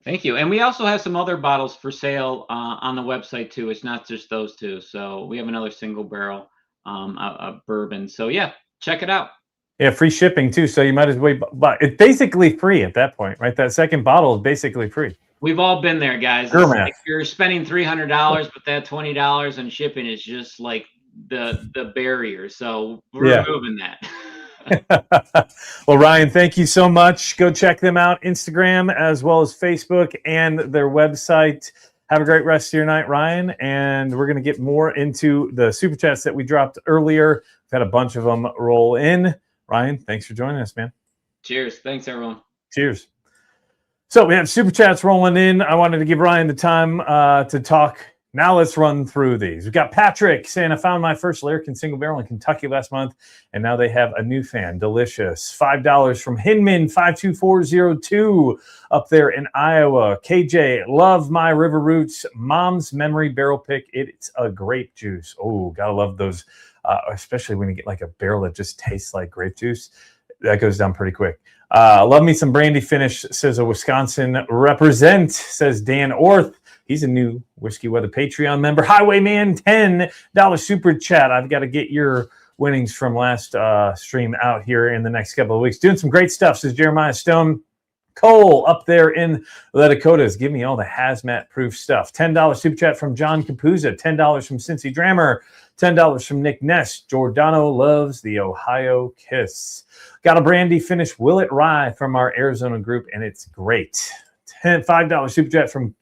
[SPEAKER 2] Thank you. And we also have some other bottles for sale on the website too. It's not just those two. So we have another single barrel of bourbon. So yeah, check it out.
[SPEAKER 1] Yeah, free shipping too. So you might as well buy. It's basically free at that point, right? That second bottle is basically free.
[SPEAKER 2] We've all been there, guys. Like you're spending $300, but that $20 on shipping is just like the barrier. So we're removing that.
[SPEAKER 1] Well, Ryan, thank you so much. Go check them out, Instagram as well as Facebook and their website. Have a great rest of your night, Ryan. And we're going to get more into the super chats that we dropped earlier. We've had a bunch of them roll in. Ryan, thanks for joining us, man.
[SPEAKER 2] Cheers. Thanks, everyone.
[SPEAKER 1] Cheers. So we have super chats rolling in. I wanted to give Ryan the time to talk. Now let's run through these. We've got Patrick saying, I found my first Larrikin single barrel in Kentucky last month, and now they have a new fan. Delicious. $5 from Hinman 52402 up there in Iowa. KJ, love my River Roots Mom's Memory Barrel Pick. It's a grape juice. Oh, gotta love those, especially when you get like a barrel that just tastes like grape juice. That goes down pretty quick. Love me some brandy finish, says a Wisconsin represent, says Dan Orth. He's a new Whiskey Weather Patreon member. Highwayman, $10 super chat. I've got to get your winnings from last stream out here in the next couple of weeks. Doing some great stuff, says Jeremiah Stone. Cole up there in the Dakotas. Give me all the hazmat proof stuff. $10 super chat from John Capuzza. $10 from Cincy Drammer. $10 from Nick Ness. Giordano loves the Ohio Kiss. Got a brandy finish Willet Rye from our Arizona group, and it's great. $5 super chat from,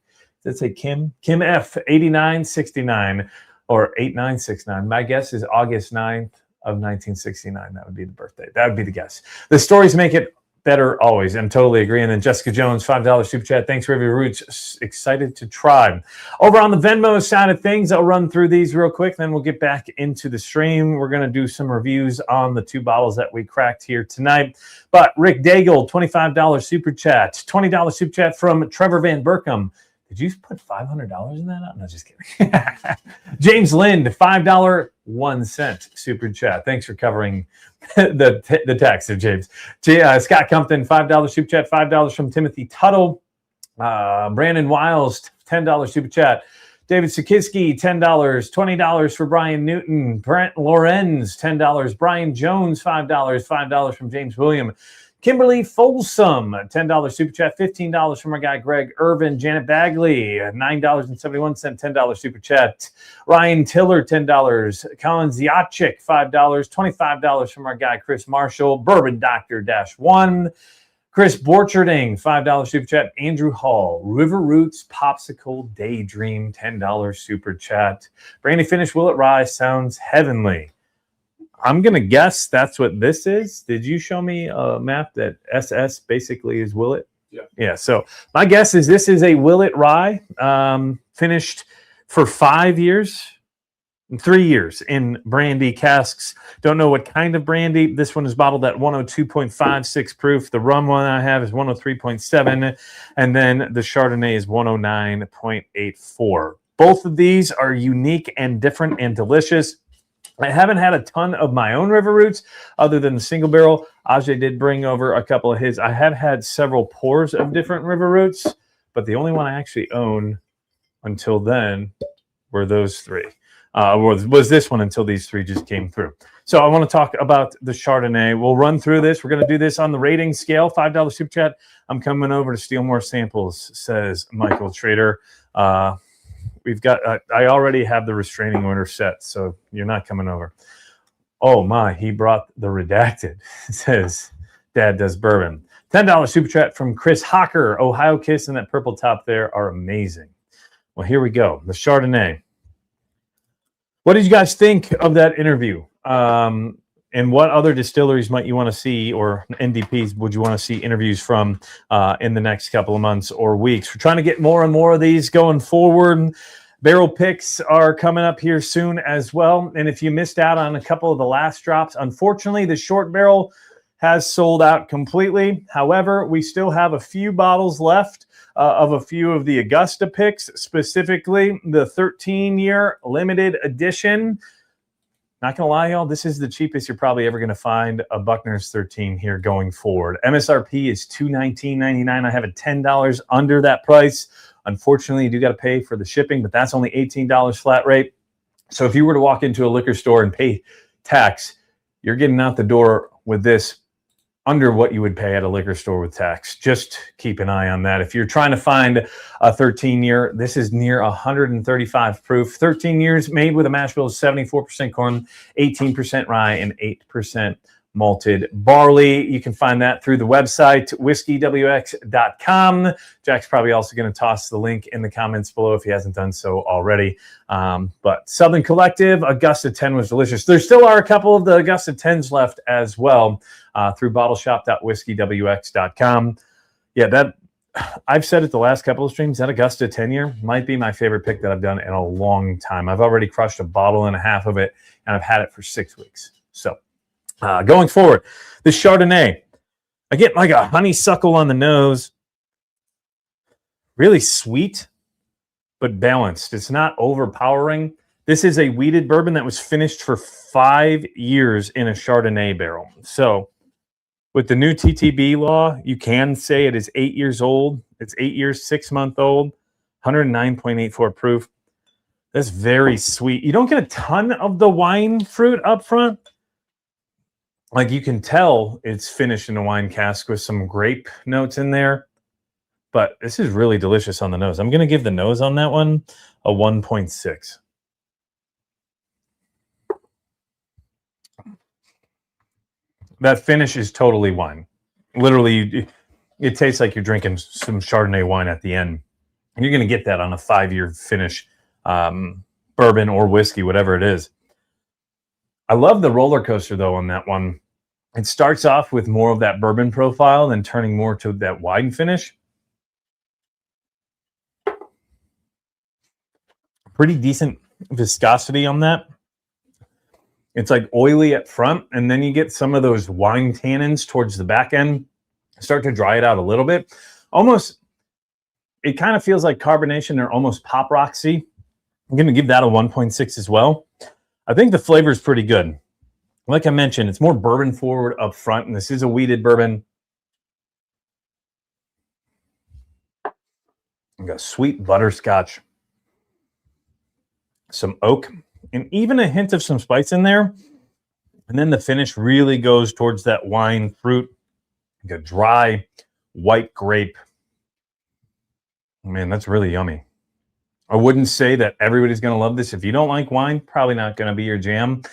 [SPEAKER 1] let's say Kim F 8969 or 8969. My guess is August 9th of 1969. That would be the birthday. That would be the guess. The stories make it better always. I'm totally agreeing. And then Jessica Jones, $5 super chat. Thanks, River Roots. Excited to try. Over on the Venmo side of things, I'll run through these real quick. Then we'll get back into the stream. We're going to do some reviews on the 2 bottles that we cracked here tonight. But Rick Daigle, $25 super chat. $20 super chat from Trevor Van Burkham. Did you put $500 in that? No, just kidding. James Lind, $5 1 cent super chat. Thanks for covering the tax there, James. Scott Compton, $5 super chat. $5 from Timothy Tuttle. Brandon Wiles, $10 super chat. David Sikiski, $10. $20 for Brian Newton. Brent Lorenz, $10. Brian Jones, $5. $5 from James William. Kimberly Folsom, $10 super chat. $15 from our guy Greg Irvin. Janet Bagley, $9.71, $10 super chat. Ryan Tiller, $10. Colin Ziachik, $5. $25 from our guy Chris Marshall. Bourbon Doctor -1. Chris Borcherding, $5 super chat. Andrew Hall, River Roots Popsicle Daydream, $10 super chat. Brandy Finish Willet Rye sounds heavenly. I'm going to guess that's what this is. Did you show me a map that SS basically is Willet? Yeah. So my guess is this is a Willet Rye finished for 5 years, 3 years in brandy casks. Don't know what kind of brandy. This one is bottled at 102.56 proof. The rum one I have is 103.7. And then the Chardonnay is 109.84. Both of these are unique and different and delicious. I haven't had a ton of my own River Roots other than the single barrel. Ajay did bring over a couple of his. I have had several pours of different River Roots, but the only one I actually own until then were those 3. Was this one until these 3 just came through. So I want to talk about the Chardonnay. We'll run through this. We're going to do this on the rating scale. $5 super chat. I'm coming over to steal more samples, says Michael Trader. We've got, I already have the restraining order set, so you're not coming over. Oh my, he brought the redacted. It says, Dad does bourbon. $10 super chat from Chris Hocker. Ohio Kiss and that purple top there are amazing. Well, here we go. The Chardonnay. What did you guys think of that interview? And what other distilleries might you want to see, or NDPs would you want to see interviews from in the next couple of months or weeks? We're trying to get more and more of these going forward. Barrel picks are coming up here soon as well. And if you missed out on a couple of the last drops, unfortunately, the short barrel has sold out completely. However, we still have a few bottles left of a few of the Augusta picks, specifically the 13-year limited edition. Not going to lie, y'all, this is the cheapest you're probably ever going to find a Buckner's 13 here going forward. MSRP is $219.99. I have it $10 under that price. Unfortunately, you do got to pay for the shipping, but that's only $18 flat rate. So if you were to walk into a liquor store and pay tax, you're getting out the door with this under what you would pay at a liquor store with tax. Just keep an eye on that. If you're trying to find a 13-year, this is near 135 proof. 13 years made with a mash bill of 74% corn, 18% rye, and 8% malted barley. You can find that through the website, whiskey.wx.com. Jack's probably also going to toss the link in the comments below if he hasn't done so already. But Southern Collective, Augusta 10 was delicious. There still are a couple of the Augusta 10s left as well through bottleshop.whiskey.wx.com. Yeah, that I've said it the last couple of streams, that Augusta 10-year might be my favorite pick that I've done in a long time. I've already crushed a bottle and a half of it, and I've had it for 6 weeks. So going forward, this Chardonnay, I get like a honeysuckle on the nose. Really sweet, but balanced. It's not overpowering. This is a wheated bourbon that was finished for 5 years in a Chardonnay barrel. So with the new TTB law, you can say it is 8 years old. It's 8 years, 6-month-old, 109.84 proof. That's very sweet. You don't get a ton of the wine fruit up front. Like you can tell it's finished in a wine cask with some grape notes in there. But this is really delicious on the nose. I'm going to give the nose on that one a 1.6. That finish is totally wine. Literally, it tastes like you're drinking some Chardonnay wine at the end. And you're going to get that on a 5-year finish bourbon or whiskey, whatever it is. I love the roller coaster, though, on that one. It starts off with more of that bourbon profile, then turning more to that wine finish. Pretty decent viscosity on that. It's like oily at front, and then you get some of those wine tannins towards the back end. Start to dry it out a little bit. Almost, it kind of feels like carbonation or almost pop roxy. I'm going to give that a 1.6 as well. I think the flavor is pretty good. Like I mentioned, it's more bourbon forward up front, and this is a wheated bourbon. I've got sweet butterscotch, some oak, and even a hint of some spice in there. And then the finish really goes towards that wine fruit, like a dry white grape. Man, that's really yummy. I wouldn't say that everybody's going to love this. If you don't like wine, probably not going to be your jam.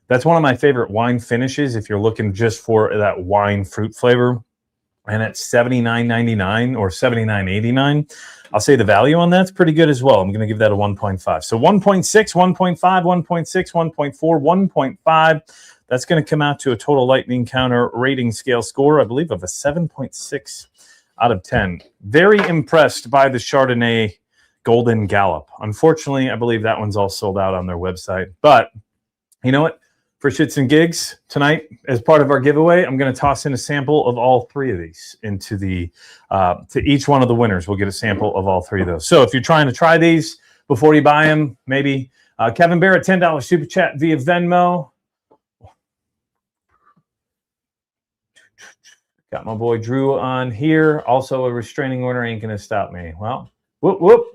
[SPEAKER 1] That's one of my favorite wine finishes if you're looking just for that wine fruit flavor. And at $79.99 or $79.89, I'll say the value on that's pretty good as well. I'm going to give that a 1.5. So 1.6, 1.5, 1.6, 1.4, 1.5. That's going to come out to a total lightning counter rating scale score, I believe, of a 7.6 out of 10. Very impressed by the Chardonnay Golden Gallop. Unfortunately, I believe that one's all sold out on their website. But you know what? For shits and gigs tonight, as part of our giveaway, I'm going to toss in a sample of all 3 of these into the to each one of the winners. We'll get a sample of all 3 of those. So if you're trying to try these before you buy them, maybe Kevin Barrett, $10 super chat via Venmo. Got my boy Drew on here. Also, a restraining order ain't going to stop me. Well, whoop, whoop.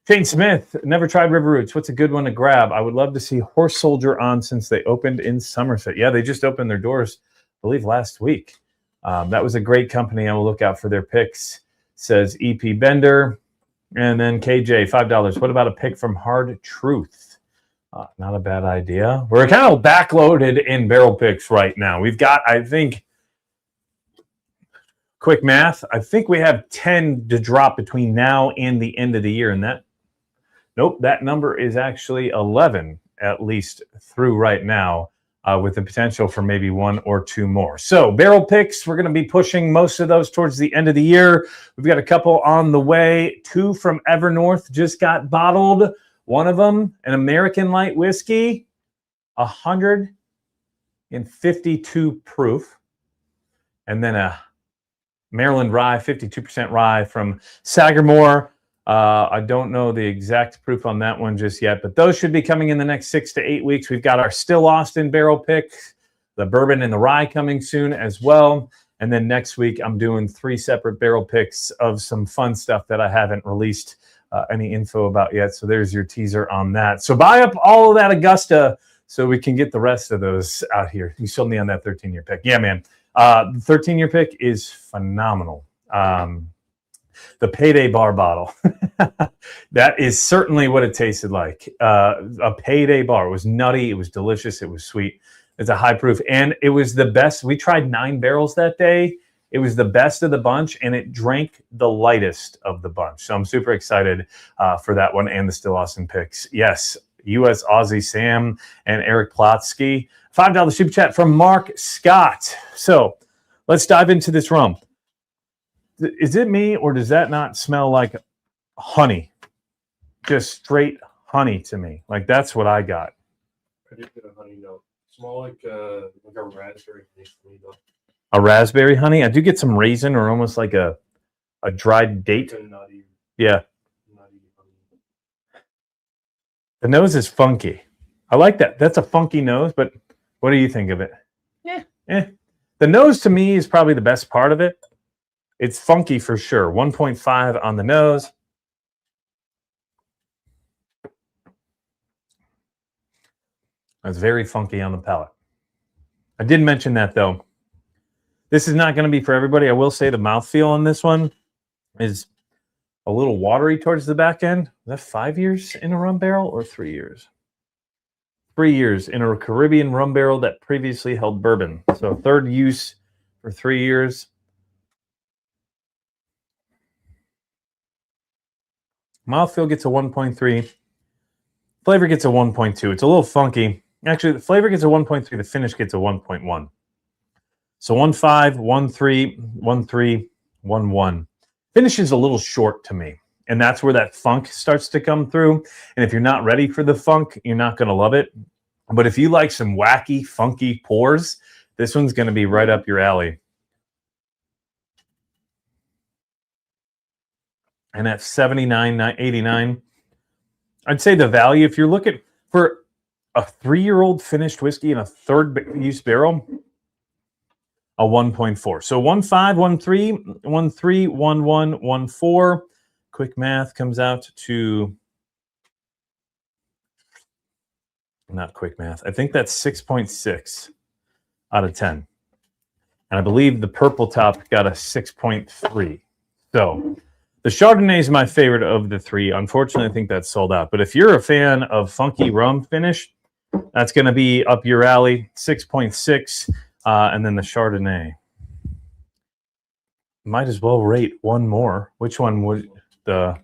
[SPEAKER 1] Shane Smith, never tried River Roots. What's a good one to grab? I would love to see Horse Soldier on since they opened in Somerset. Yeah, they just opened their doors, I believe, last week. That was a great company. I will look out for their picks, says EP Bender. And then KJ, $5. What about a pick from Hard Truth? Not a bad idea. We're kind of backloaded in barrel picks right now. We've got, I think, quick math, I think we have 10 to drop between now and the end of the year. And that, nope, that number is actually 11, at least through right now, with the potential for maybe 1 or 2 more. So barrel picks, we're going to be pushing most of those towards the end of the year. We've got a couple on the way. 2 from Evernorth just got bottled. One of them, an American light whiskey, 152 proof. And then a Maryland rye, 52% rye from Sagamore. I don't know the exact proof on that one just yet, but those should be coming in the next 6 to 8 weeks. We've got our Still Austin barrel pick, the bourbon and the rye coming soon as well. And then next week, I'm doing 3 separate barrel picks of some fun stuff that I haven't released any info about yet. So there's your teaser on that. So buy up all of that Augusta so we can get the rest of those out here. You sold me on that 13-year pick. Yeah, man. The 13-year pick is phenomenal. The Payday Bar bottle. That is certainly what it tasted like. A Payday Bar. It was nutty. It was delicious. It was sweet. It's a high proof, and it was the best. We tried 9 barrels that day. It was the best of the bunch, and it drank the lightest of the bunch. So I'm super excited for that one and the Still Awesome picks. Yes, U.S. Aussie Sam and Eric Plotsky. $5 super chat from Mark Scott. So let's dive into this rum. Is it me, or does that not smell like honey? Just straight honey to me. Like, that's what I got.
[SPEAKER 3] I did get a honey note. It's more like a raspberry honey though.
[SPEAKER 1] A raspberry honey? I do get some raisin, or almost like a dried date. Yeah. The nose is funky. I like that. That's a funky nose, but what do you think of it? Yeah. The nose to me is probably the best part of it. It's funky for sure. 1.5 on the nose. It's very funky on the palate. I did mention that though. This is not going to be for everybody. I will say the mouthfeel on this one is a little watery towards the back end. Is that 5 years in a rum barrel or 3 years? 3 years in a Caribbean rum barrel that previously held bourbon. So third use for 3 years. Mouthfeel gets a 1.3. Flavor gets a 1.2. It's a little funky. Actually, the flavor gets a 1.3. The finish gets a 1.1. So 1.5, 1.3, 1.3, 1.1. Finish is a little short to me. And that's where that funk starts to come through. And if you're not ready for the funk, you're not going to love it. But if you like some wacky, funky pours, this one's going to be right up your alley. And at 79.89, I'd say the value, if you're looking for a 3-year-old finished whiskey in a third use barrel, a 1.4. So 1.5, 1.3, 1.3, 1.1, 1.4. Quick math comes out to, not quick math, I think that's 6.6 out of 10. And I believe the purple top got a 6.3. So the Chardonnay is my favorite of the three. Unfortunately, I think that's sold out. But if you're a fan of funky rum finish, that's going to be up your alley, 6.6. And then the Chardonnay. Might as well rate one more. Which one would the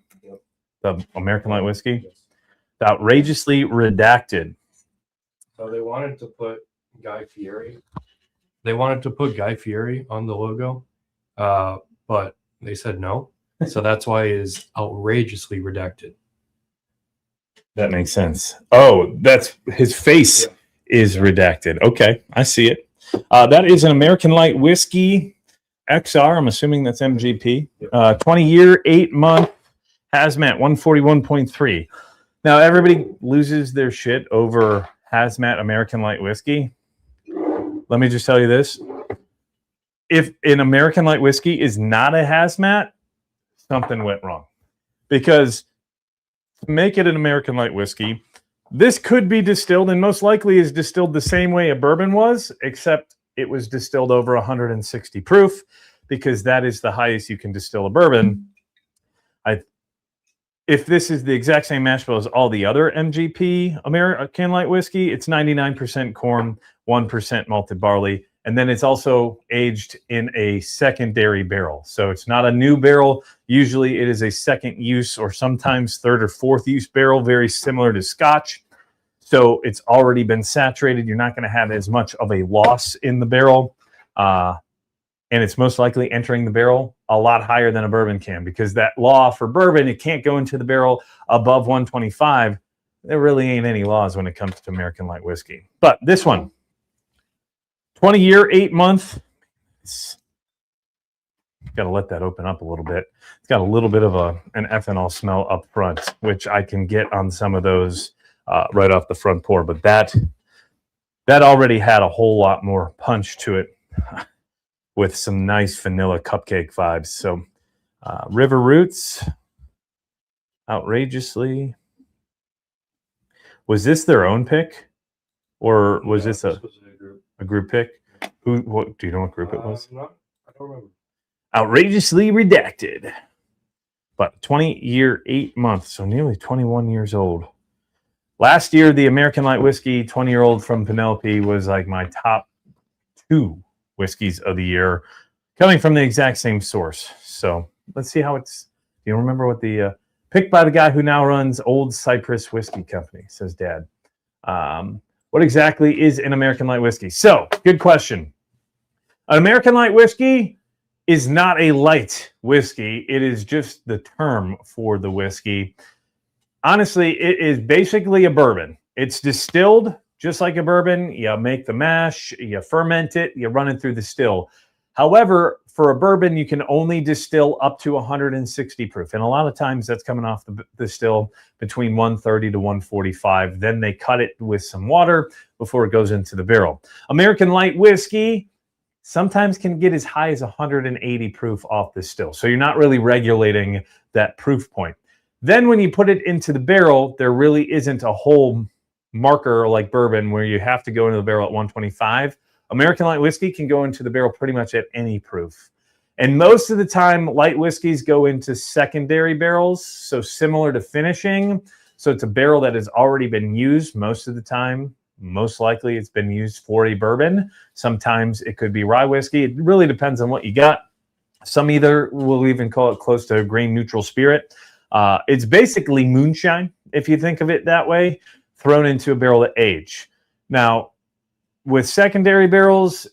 [SPEAKER 1] American Light Whiskey? The Outrageously Redacted.
[SPEAKER 3] So they wanted to put Guy Fieri. They wanted to put Guy Fieri on the logo, but they said no. So that's why it is outrageously redacted.
[SPEAKER 1] That makes sense. Oh, that's his face is redacted. Okay, I see it. That is an American Light Whiskey XR. I'm assuming that's MGP. 20-year, 8-month hazmat, 141.3. Now, everybody loses their shit over hazmat American Light Whiskey. Let me just tell you this. If an American Light Whiskey is not a hazmat, something went wrong. Because to make it an American Light Whiskey, this could be distilled, and most likely is distilled the same way a bourbon was, except it was distilled over 160 proof, because that is the highest you can distill a bourbon. If this is the exact same mash bill as all the other MGP American Light Whiskey, it's 99% corn, 1% malted barley, and then it's also aged in a secondary barrel. So it's not a new barrel. Usually it is a second use or sometimes third or fourth use barrel, very similar to Scotch. So it's already been saturated. You're not going to have as much of a loss in the barrel. And it's most likely entering the barrel a lot higher than a bourbon can, because that law for bourbon, it can't go into the barrel above 125. There really ain't any laws when it comes to American Light Whiskey. But this one, 20-year, 8-month. Got to let that open up a little bit. It's got a little bit of an ethanol smell up front, which I can get on some of those right off the front pour. But that already had a whole lot more punch to it with some nice vanilla cupcake vibes. So River Roots, outrageously. Was this their own pick? Or was this a group pick? What do you know what group it was?
[SPEAKER 3] No, I don't remember.
[SPEAKER 1] Outrageously Redacted. But 20-year, 8 months, so nearly 21 years old. Last year, the American Light Whiskey 20-year-old from Penelope was like my top 2 whiskeys of the year, coming from the exact same source. So let's see how it's. Do you remember what the picked by the guy who now runs Old Cypress Whiskey Company? Says Dad. What exactly is an American Light Whiskey? So, good question. An American Light Whiskey is not a light whiskey. It is just the term for the whiskey. Honestly, it is basically a bourbon. It's distilled just like a bourbon. You make the mash, you ferment it, you run it through the still. However, for a bourbon, you can only distill up to 160 proof. And a lot of times that's coming off the still between 130 to 145. Then they cut it with some water before it goes into the barrel. American Light Whiskey sometimes can get as high as 180 proof off the still. So you're not really regulating that proof point. Then when you put it into the barrel, there really isn't a whole marker like bourbon where you have to go into the barrel at 125. American Light Whiskey can go into the barrel pretty much at any proof. And most of the time, light whiskeys go into secondary barrels, so similar to finishing. So it's a barrel that has already been used most of the time. Most likely it's been used for a bourbon. Sometimes it could be rye whiskey. It really depends on what you got. Some either will even call it close to a grain neutral spirit. It's basically moonshine, if you think of it that way, thrown into a barrel at age. Now, with secondary barrels,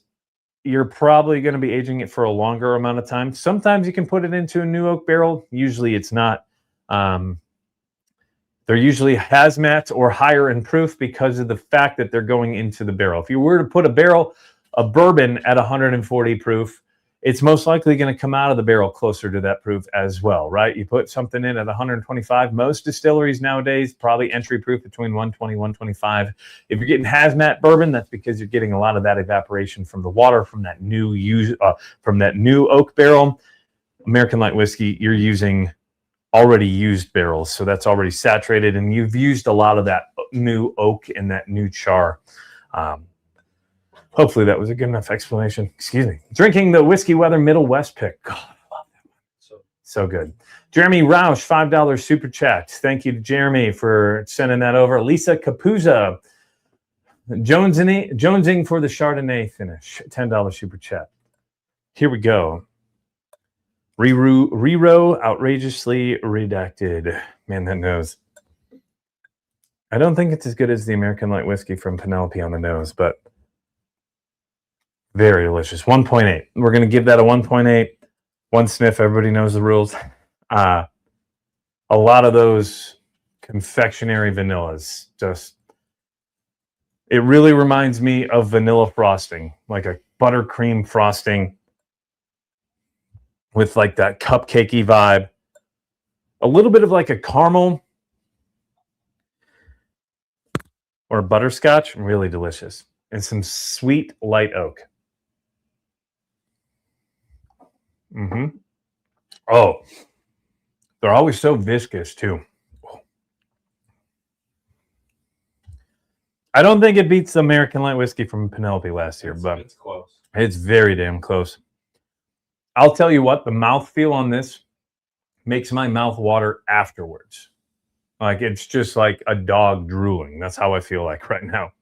[SPEAKER 1] you're probably going to be aging it for a longer amount of time. Sometimes you can put it into a new oak barrel. Usually it's not. They're usually hazmat or higher in proof because of the fact that they're going into the barrel. If you were to put a barrel of bourbon at 140 proof, it's most likely going to come out of the barrel closer to that proof as well, right? You put something in at 125. Most distilleries nowadays probably entry proof between 120, 125. If you're getting hazmat bourbon, that's because you're getting a lot of that evaporation from the water from that new oak barrel. American Light Whiskey, you're using already used barrels, so that's already saturated, and you've used a lot of that new oak and that new char. Hopefully that was a good enough explanation. Excuse me. Drinking the Whiskey Weather Middle West pick. God, I love that one. So good. Jeremy Roush, $5 super chat. Thank you to Jeremy for sending that over. Lisa Capuzza, jonesing for the Chardonnay finish. $10 super chat. Here we go. Rero, outrageously redacted. Man, that nose. I don't think it's as good as the American Light Whiskey from Penelope on the nose, but very delicious. 1.8. We're going to give that a 1.8. One sniff. Everybody knows the rules. A lot of those confectionery vanillas, it really reminds me of vanilla frosting, like a buttercream frosting with like that cupcakey vibe. A little bit of like a caramel or butterscotch. Really delicious. And some sweet light oak. Oh, they're always so viscous too. I don't think it beats the American Light Whiskey from Penelope last year, but
[SPEAKER 3] it's close.
[SPEAKER 1] It's very damn close. I'll tell you what, the mouthfeel on this makes my mouth water afterwards. Like it's just like a dog drooling. That's how I feel like right now.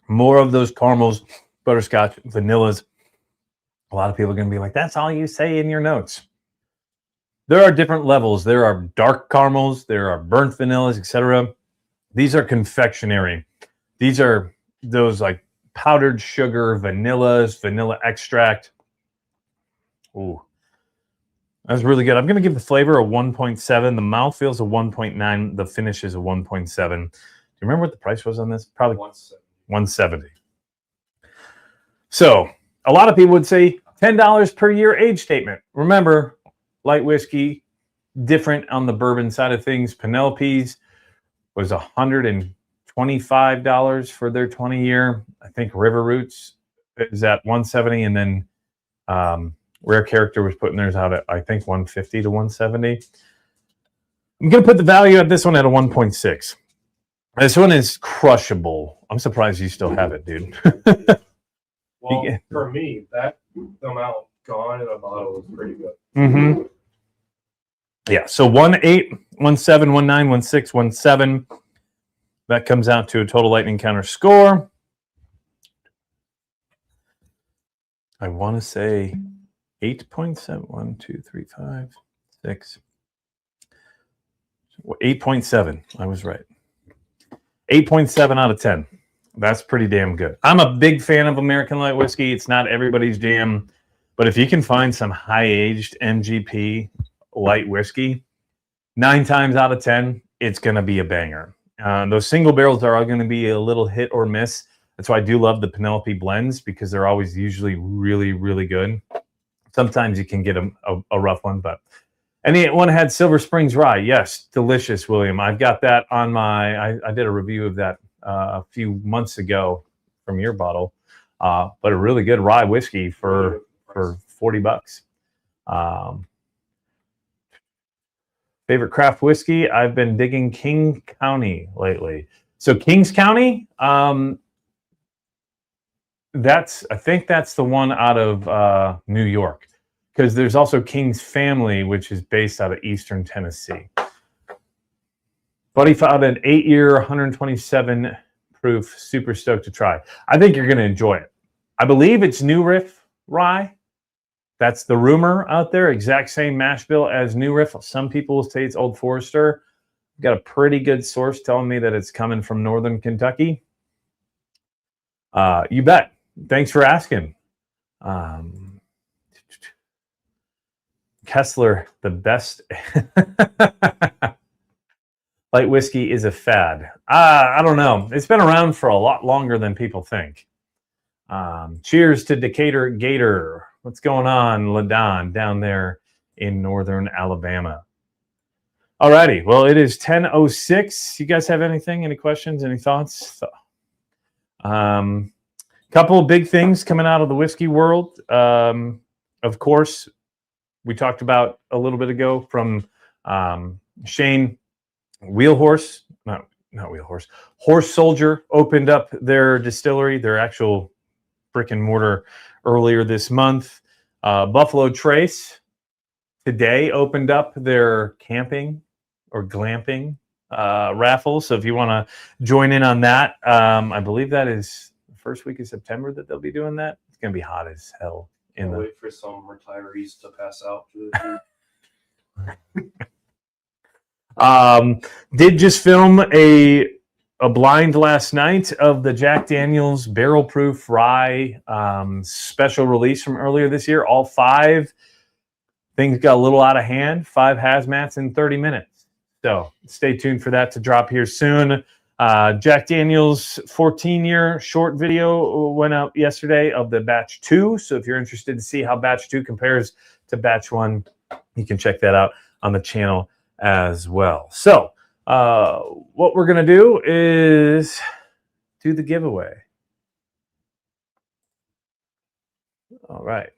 [SPEAKER 1] More of those caramels, butterscotch, vanillas. A lot of people are going to be like, that's all you say in your notes. There are different levels. There are dark caramels. There are burnt vanillas, etc. These are confectionery. These are those like powdered sugar vanillas, vanilla extract. Ooh, that's really good. I'm going to give the flavor a 1.7. The mouthfeel's a 1.9. The finish is a 1.7. Do you remember what the price was on this? Probably 170. So a lot of people would say $10 per year age statement. Remember, light whiskey, different on the bourbon side of things. Penelope's was $125 for their 20-year. I think River Roots is at 170, and then Rare Character was putting theirs out at, I think, 150 to 170. I'm going to put the value of this one at a 1.6. This one is crushable. I'm surprised you still have it, dude.
[SPEAKER 3] Well, for me, that amount gone in a bottle is pretty good.
[SPEAKER 1] Yeah, so 1-8, 1-7, 1-9, 1-6, 1-7. That comes out to a total lightning counter score. I want to say 8.7. 1, 2, 3, 5, 6. 8.7. I was right. 8.7 out of 10. That's pretty damn good. I'm a big fan of American light whiskey. It's not everybody's jam, but if you can find some high-aged MGP light whiskey, 9 times out of 10, it's going to be a banger. Those single barrels are all going to be a little hit or miss. That's why I do love the Penelope blends, because they're always usually really, really good. Sometimes you can get a rough one, but anyone had Silver Springs Rye. Yes, delicious, William. I've got that on my, I did a review of that a few months ago from your bottle, but a really good rye whiskey for $40. Favorite craft whiskey? I've been digging King County lately. So Kings County, I think that's the one out of New York, because there's also King's Family, which is based out of Eastern Tennessee. Buddy found an 8-year, 127 proof. Super stoked to try. I think you're going to enjoy it. I believe it's New Riff Rye. That's the rumor out there. Exact same mash bill as New Riff. Some people will say it's Old Forester. Got a pretty good source telling me that it's coming from Northern Kentucky. You bet. Thanks for asking. Kessler, the best light whiskey is a fad. I don't know. It's been around for a lot longer than people think. Cheers to Decatur Gator. What's going on, LaDon, down there in northern Alabama? Alrighty. Well, it is 10:06. You guys have anything? Any questions? Any thoughts? Couple of big things coming out of the whiskey world. Of course, we talked about a little bit ago from Shane. Horse Soldier opened up their distillery, their actual brick and mortar, earlier this month. Buffalo Trace today opened up their camping or glamping raffle. So if you want to join in on that, I believe that is the first week of September that they'll be doing that. It's going to be hot as hell.
[SPEAKER 3] Wait for some retirees to pass out.
[SPEAKER 1] Did just film a blind last night of the Jack Daniel's Barrel Proof Rye special release from earlier this year. All 5 things got a little out of hand. 5 hazmats in 30 minutes. So stay tuned for that to drop here soon. Jack Daniel's 14-year short video went out yesterday of the Batch 2. So if you're interested to see how Batch 2 compares to Batch 1, you can check that out on the channel as well. So what we're going to do is do the giveaway. All right.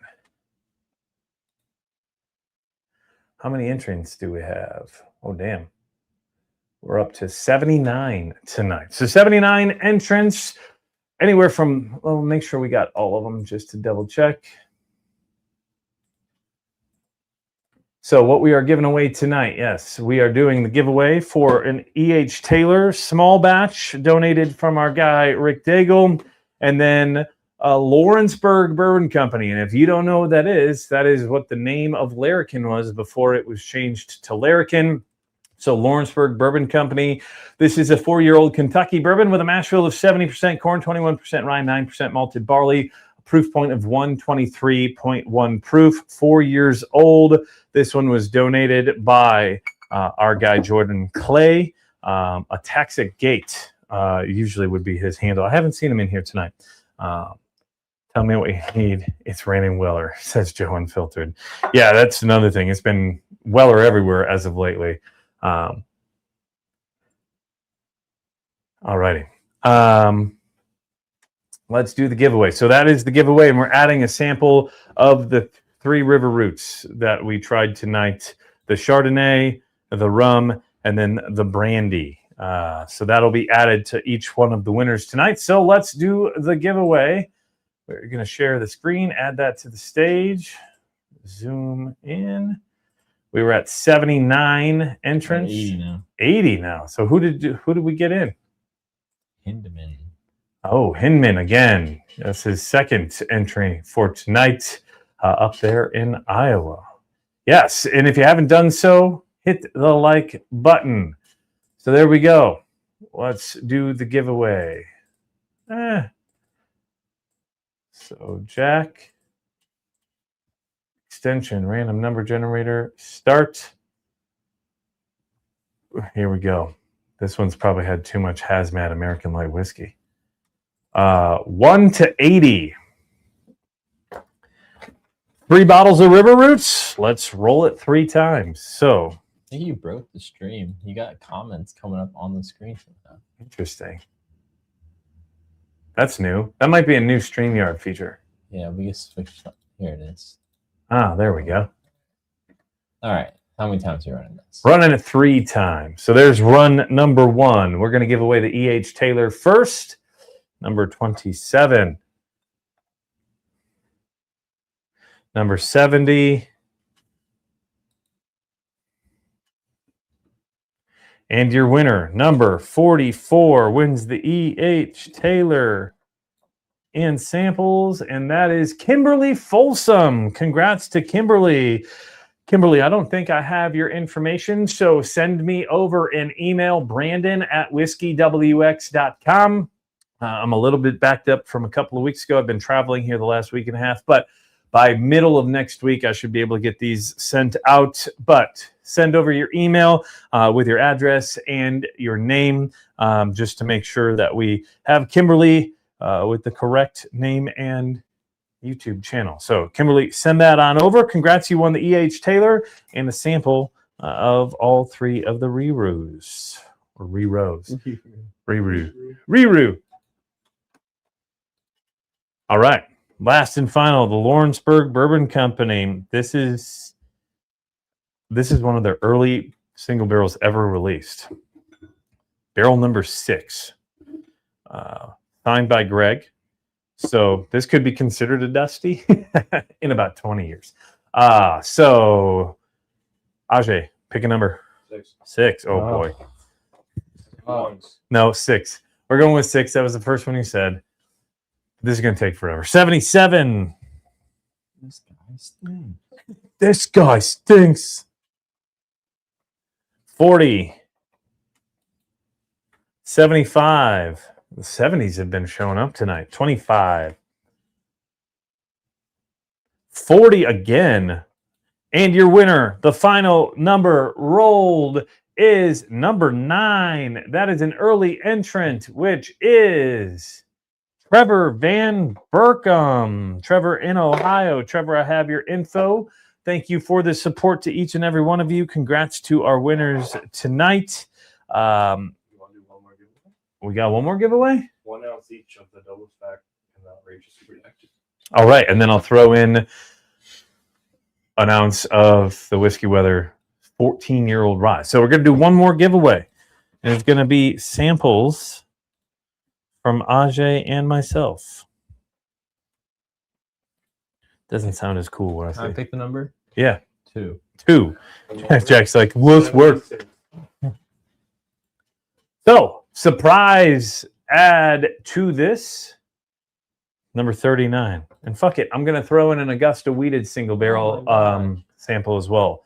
[SPEAKER 1] How many entrants do we have? Oh, damn. We're up to 79 tonight. So 79 entrants, anywhere from, well, make sure we got all of them just to double check. So what we are giving away tonight, yes, we are doing the giveaway for an E.H. Taylor small batch donated from our guy, Rick Daigle, and then Lawrenceburg Bourbon Company. And if you don't know what that is what the name of Larrikin was before it was changed to Larrikin. So Lawrenceburg Bourbon Company. This is a 4-year-old Kentucky bourbon with a mash bill of 70% corn, 21% rye, 9% malted barley, a proof point of 123.1 proof, 4 years old. This one was donated by our guy, Jordan Clay. A Taxic Gate usually would be his handle. I haven't seen him in here tonight. Tell me what you need. It's raining Weller, says Joe Unfiltered. Yeah, that's another thing. It's been Weller everywhere as of lately. All righty. Let's do the giveaway. So that is the giveaway, and we're adding a sample of the 3 river roots that we tried tonight: the Chardonnay, the rum, and then the brandy. So that'll be added to each one of the winners tonight. So let's do the giveaway. We're going to share the screen, add that to the stage, zoom in. We were at 79 entrants.
[SPEAKER 4] 80 now.
[SPEAKER 1] 80 now. So who did we get in?
[SPEAKER 4] Hindeman.
[SPEAKER 1] Oh, Hinman again. That's his second entry for tonight up there in Iowa. Yes, and if you haven't done so, hit the like button. So there we go. Let's do the giveaway. So Jack, extension, random number generator, start. Here we go. This one's probably had too much hazmat American light whiskey. 1 to 80. 3 bottles of River Roots. Let's roll it 3 times. So
[SPEAKER 4] I think you broke the stream. You got comments coming up on the screen sometime.
[SPEAKER 1] interesting. That's new. That might be a new StreamYard feature.
[SPEAKER 4] Yeah, we just switched up. Here it is.
[SPEAKER 1] Ah, there we go.
[SPEAKER 4] All right. How many times are you running this?
[SPEAKER 1] Running it 3 times. So there's run number 1. We're going to give away the E.H. Taylor first. Number 27. Number 70. And your winner, number 44, wins the E.H. Taylor in samples, and that is Kimberly Folsom. Congrats to Kimberly. Kimberly, I don't think I have your information, so send me over an email, brandon@whiskeywx.com. I'm a little bit backed up from a couple of weeks ago. I've been traveling here the last week and a half, but by middle of next week, I should be able to get these sent out. But send over your email with your address and your name just to make sure that we have Kimberly with the correct name and YouTube channel. So, Kimberly, send that on over. Congrats, you won the E.H. Taylor and a sample of all 3 of the Reroos. Or Reroos. Reroo. All right. Last and final, the Lawrenceburg Bourbon Company. This is one of their early single barrels ever released. Barrel number 6. Signed by Greg. So this could be considered a dusty in about 20 years. So Ajay, pick a number. 6. Oh, boy. No, 6. We're going with 6. That was the first one you said. This is going to take forever. 77. This guy stinks. 40. 75. The 70s have been showing up tonight. 25. 40 again. And your winner, the final number rolled, is number 9. That is an early entrant, which is Trevor Van Burkham. Trevor in Ohio. Trevor, I have your info. Thank you for the support to each and every one of you. Congrats to our winners tonight. We got one more giveaway?
[SPEAKER 3] 1 ounce each of the double stack and the outrageous reaction.
[SPEAKER 1] All right, and then I'll throw in an ounce of the Whiskey Weather 14-year-old rye. So we're going to do one more giveaway. And it's going to be samples from Ajay and myself. Doesn't sound as cool when I
[SPEAKER 4] Can I
[SPEAKER 1] say.
[SPEAKER 4] pick the number?
[SPEAKER 1] Yeah,
[SPEAKER 4] 2.
[SPEAKER 1] 2. Jack's like, let's work. So, surprise add to this, number 39. And fuck it, I'm going to throw in an Augusta Wheated single barrel sample as well.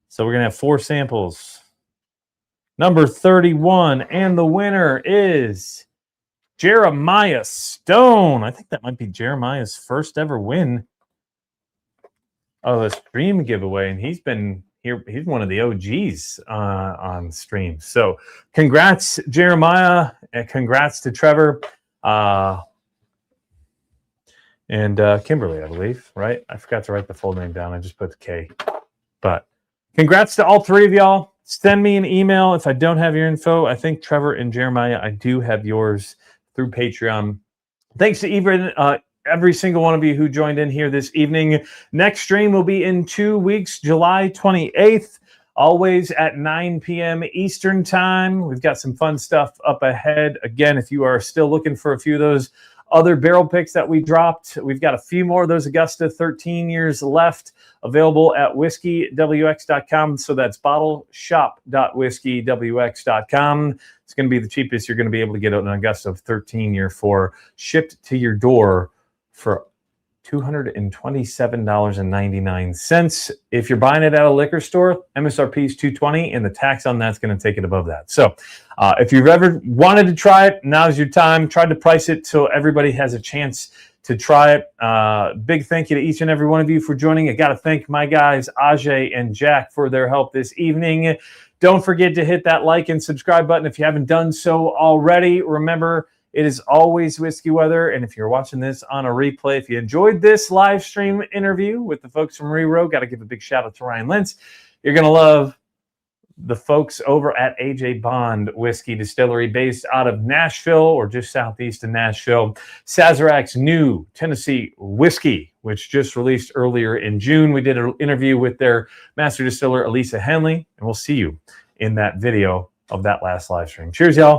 [SPEAKER 1] So we're going to have 4 samples. Number 31, and the winner is Jeremiah Stone. I think that might be Jeremiah's first ever win of a stream giveaway, and he's been here. He's one of the OGs on stream. So congrats, Jeremiah, and congrats to Trevor and Kimberly, I believe, right? I forgot to write the full name down. I just put the K. But congrats to all 3 of y'all. Send me an email if I don't have your info. I think Trevor and Jeremiah, I do have yours through Patreon. Thanks to even every single one of you who joined in here this evening. Next stream will be in 2 weeks, July 28th, always at 9 p.m. Eastern time. We've got some fun stuff up ahead. Again, if you are still looking for a few of those other barrel picks that we dropped. We've got a few more of those Augusta 13 years left, available at whiskeywx.com. So that's bottleshop.whiskeywx.com. It's going to be the cheapest you're going to be able to get an Augusta 13 year for, shipped to your door for $227.99. If you're buying it at a liquor store, MSRP is $220, and the tax on that's going to take it above that. So if you've ever wanted to try it, now's your time. Tried to price it so everybody has a chance to try it. Big thank you to each and every one of you for joining. I got to thank my guys, Ajay and Jack, for their help this evening. Don't forget to hit that like and subscribe button if you haven't done so already. Remember, it is always whiskey weather. And if you're watching this on a replay, if you enjoyed this live stream interview with the folks from Rero, got to give a big shout out to Ryan Lintz. You're going to love the folks over at AJ Bond Whiskey Distillery, based out of Nashville or just southeast of Nashville. Sazerac's new Tennessee whiskey, which just released earlier in June. We did an interview with their master distiller, Elisa Henley, and we'll see you in that video of that last live stream. Cheers, y'all.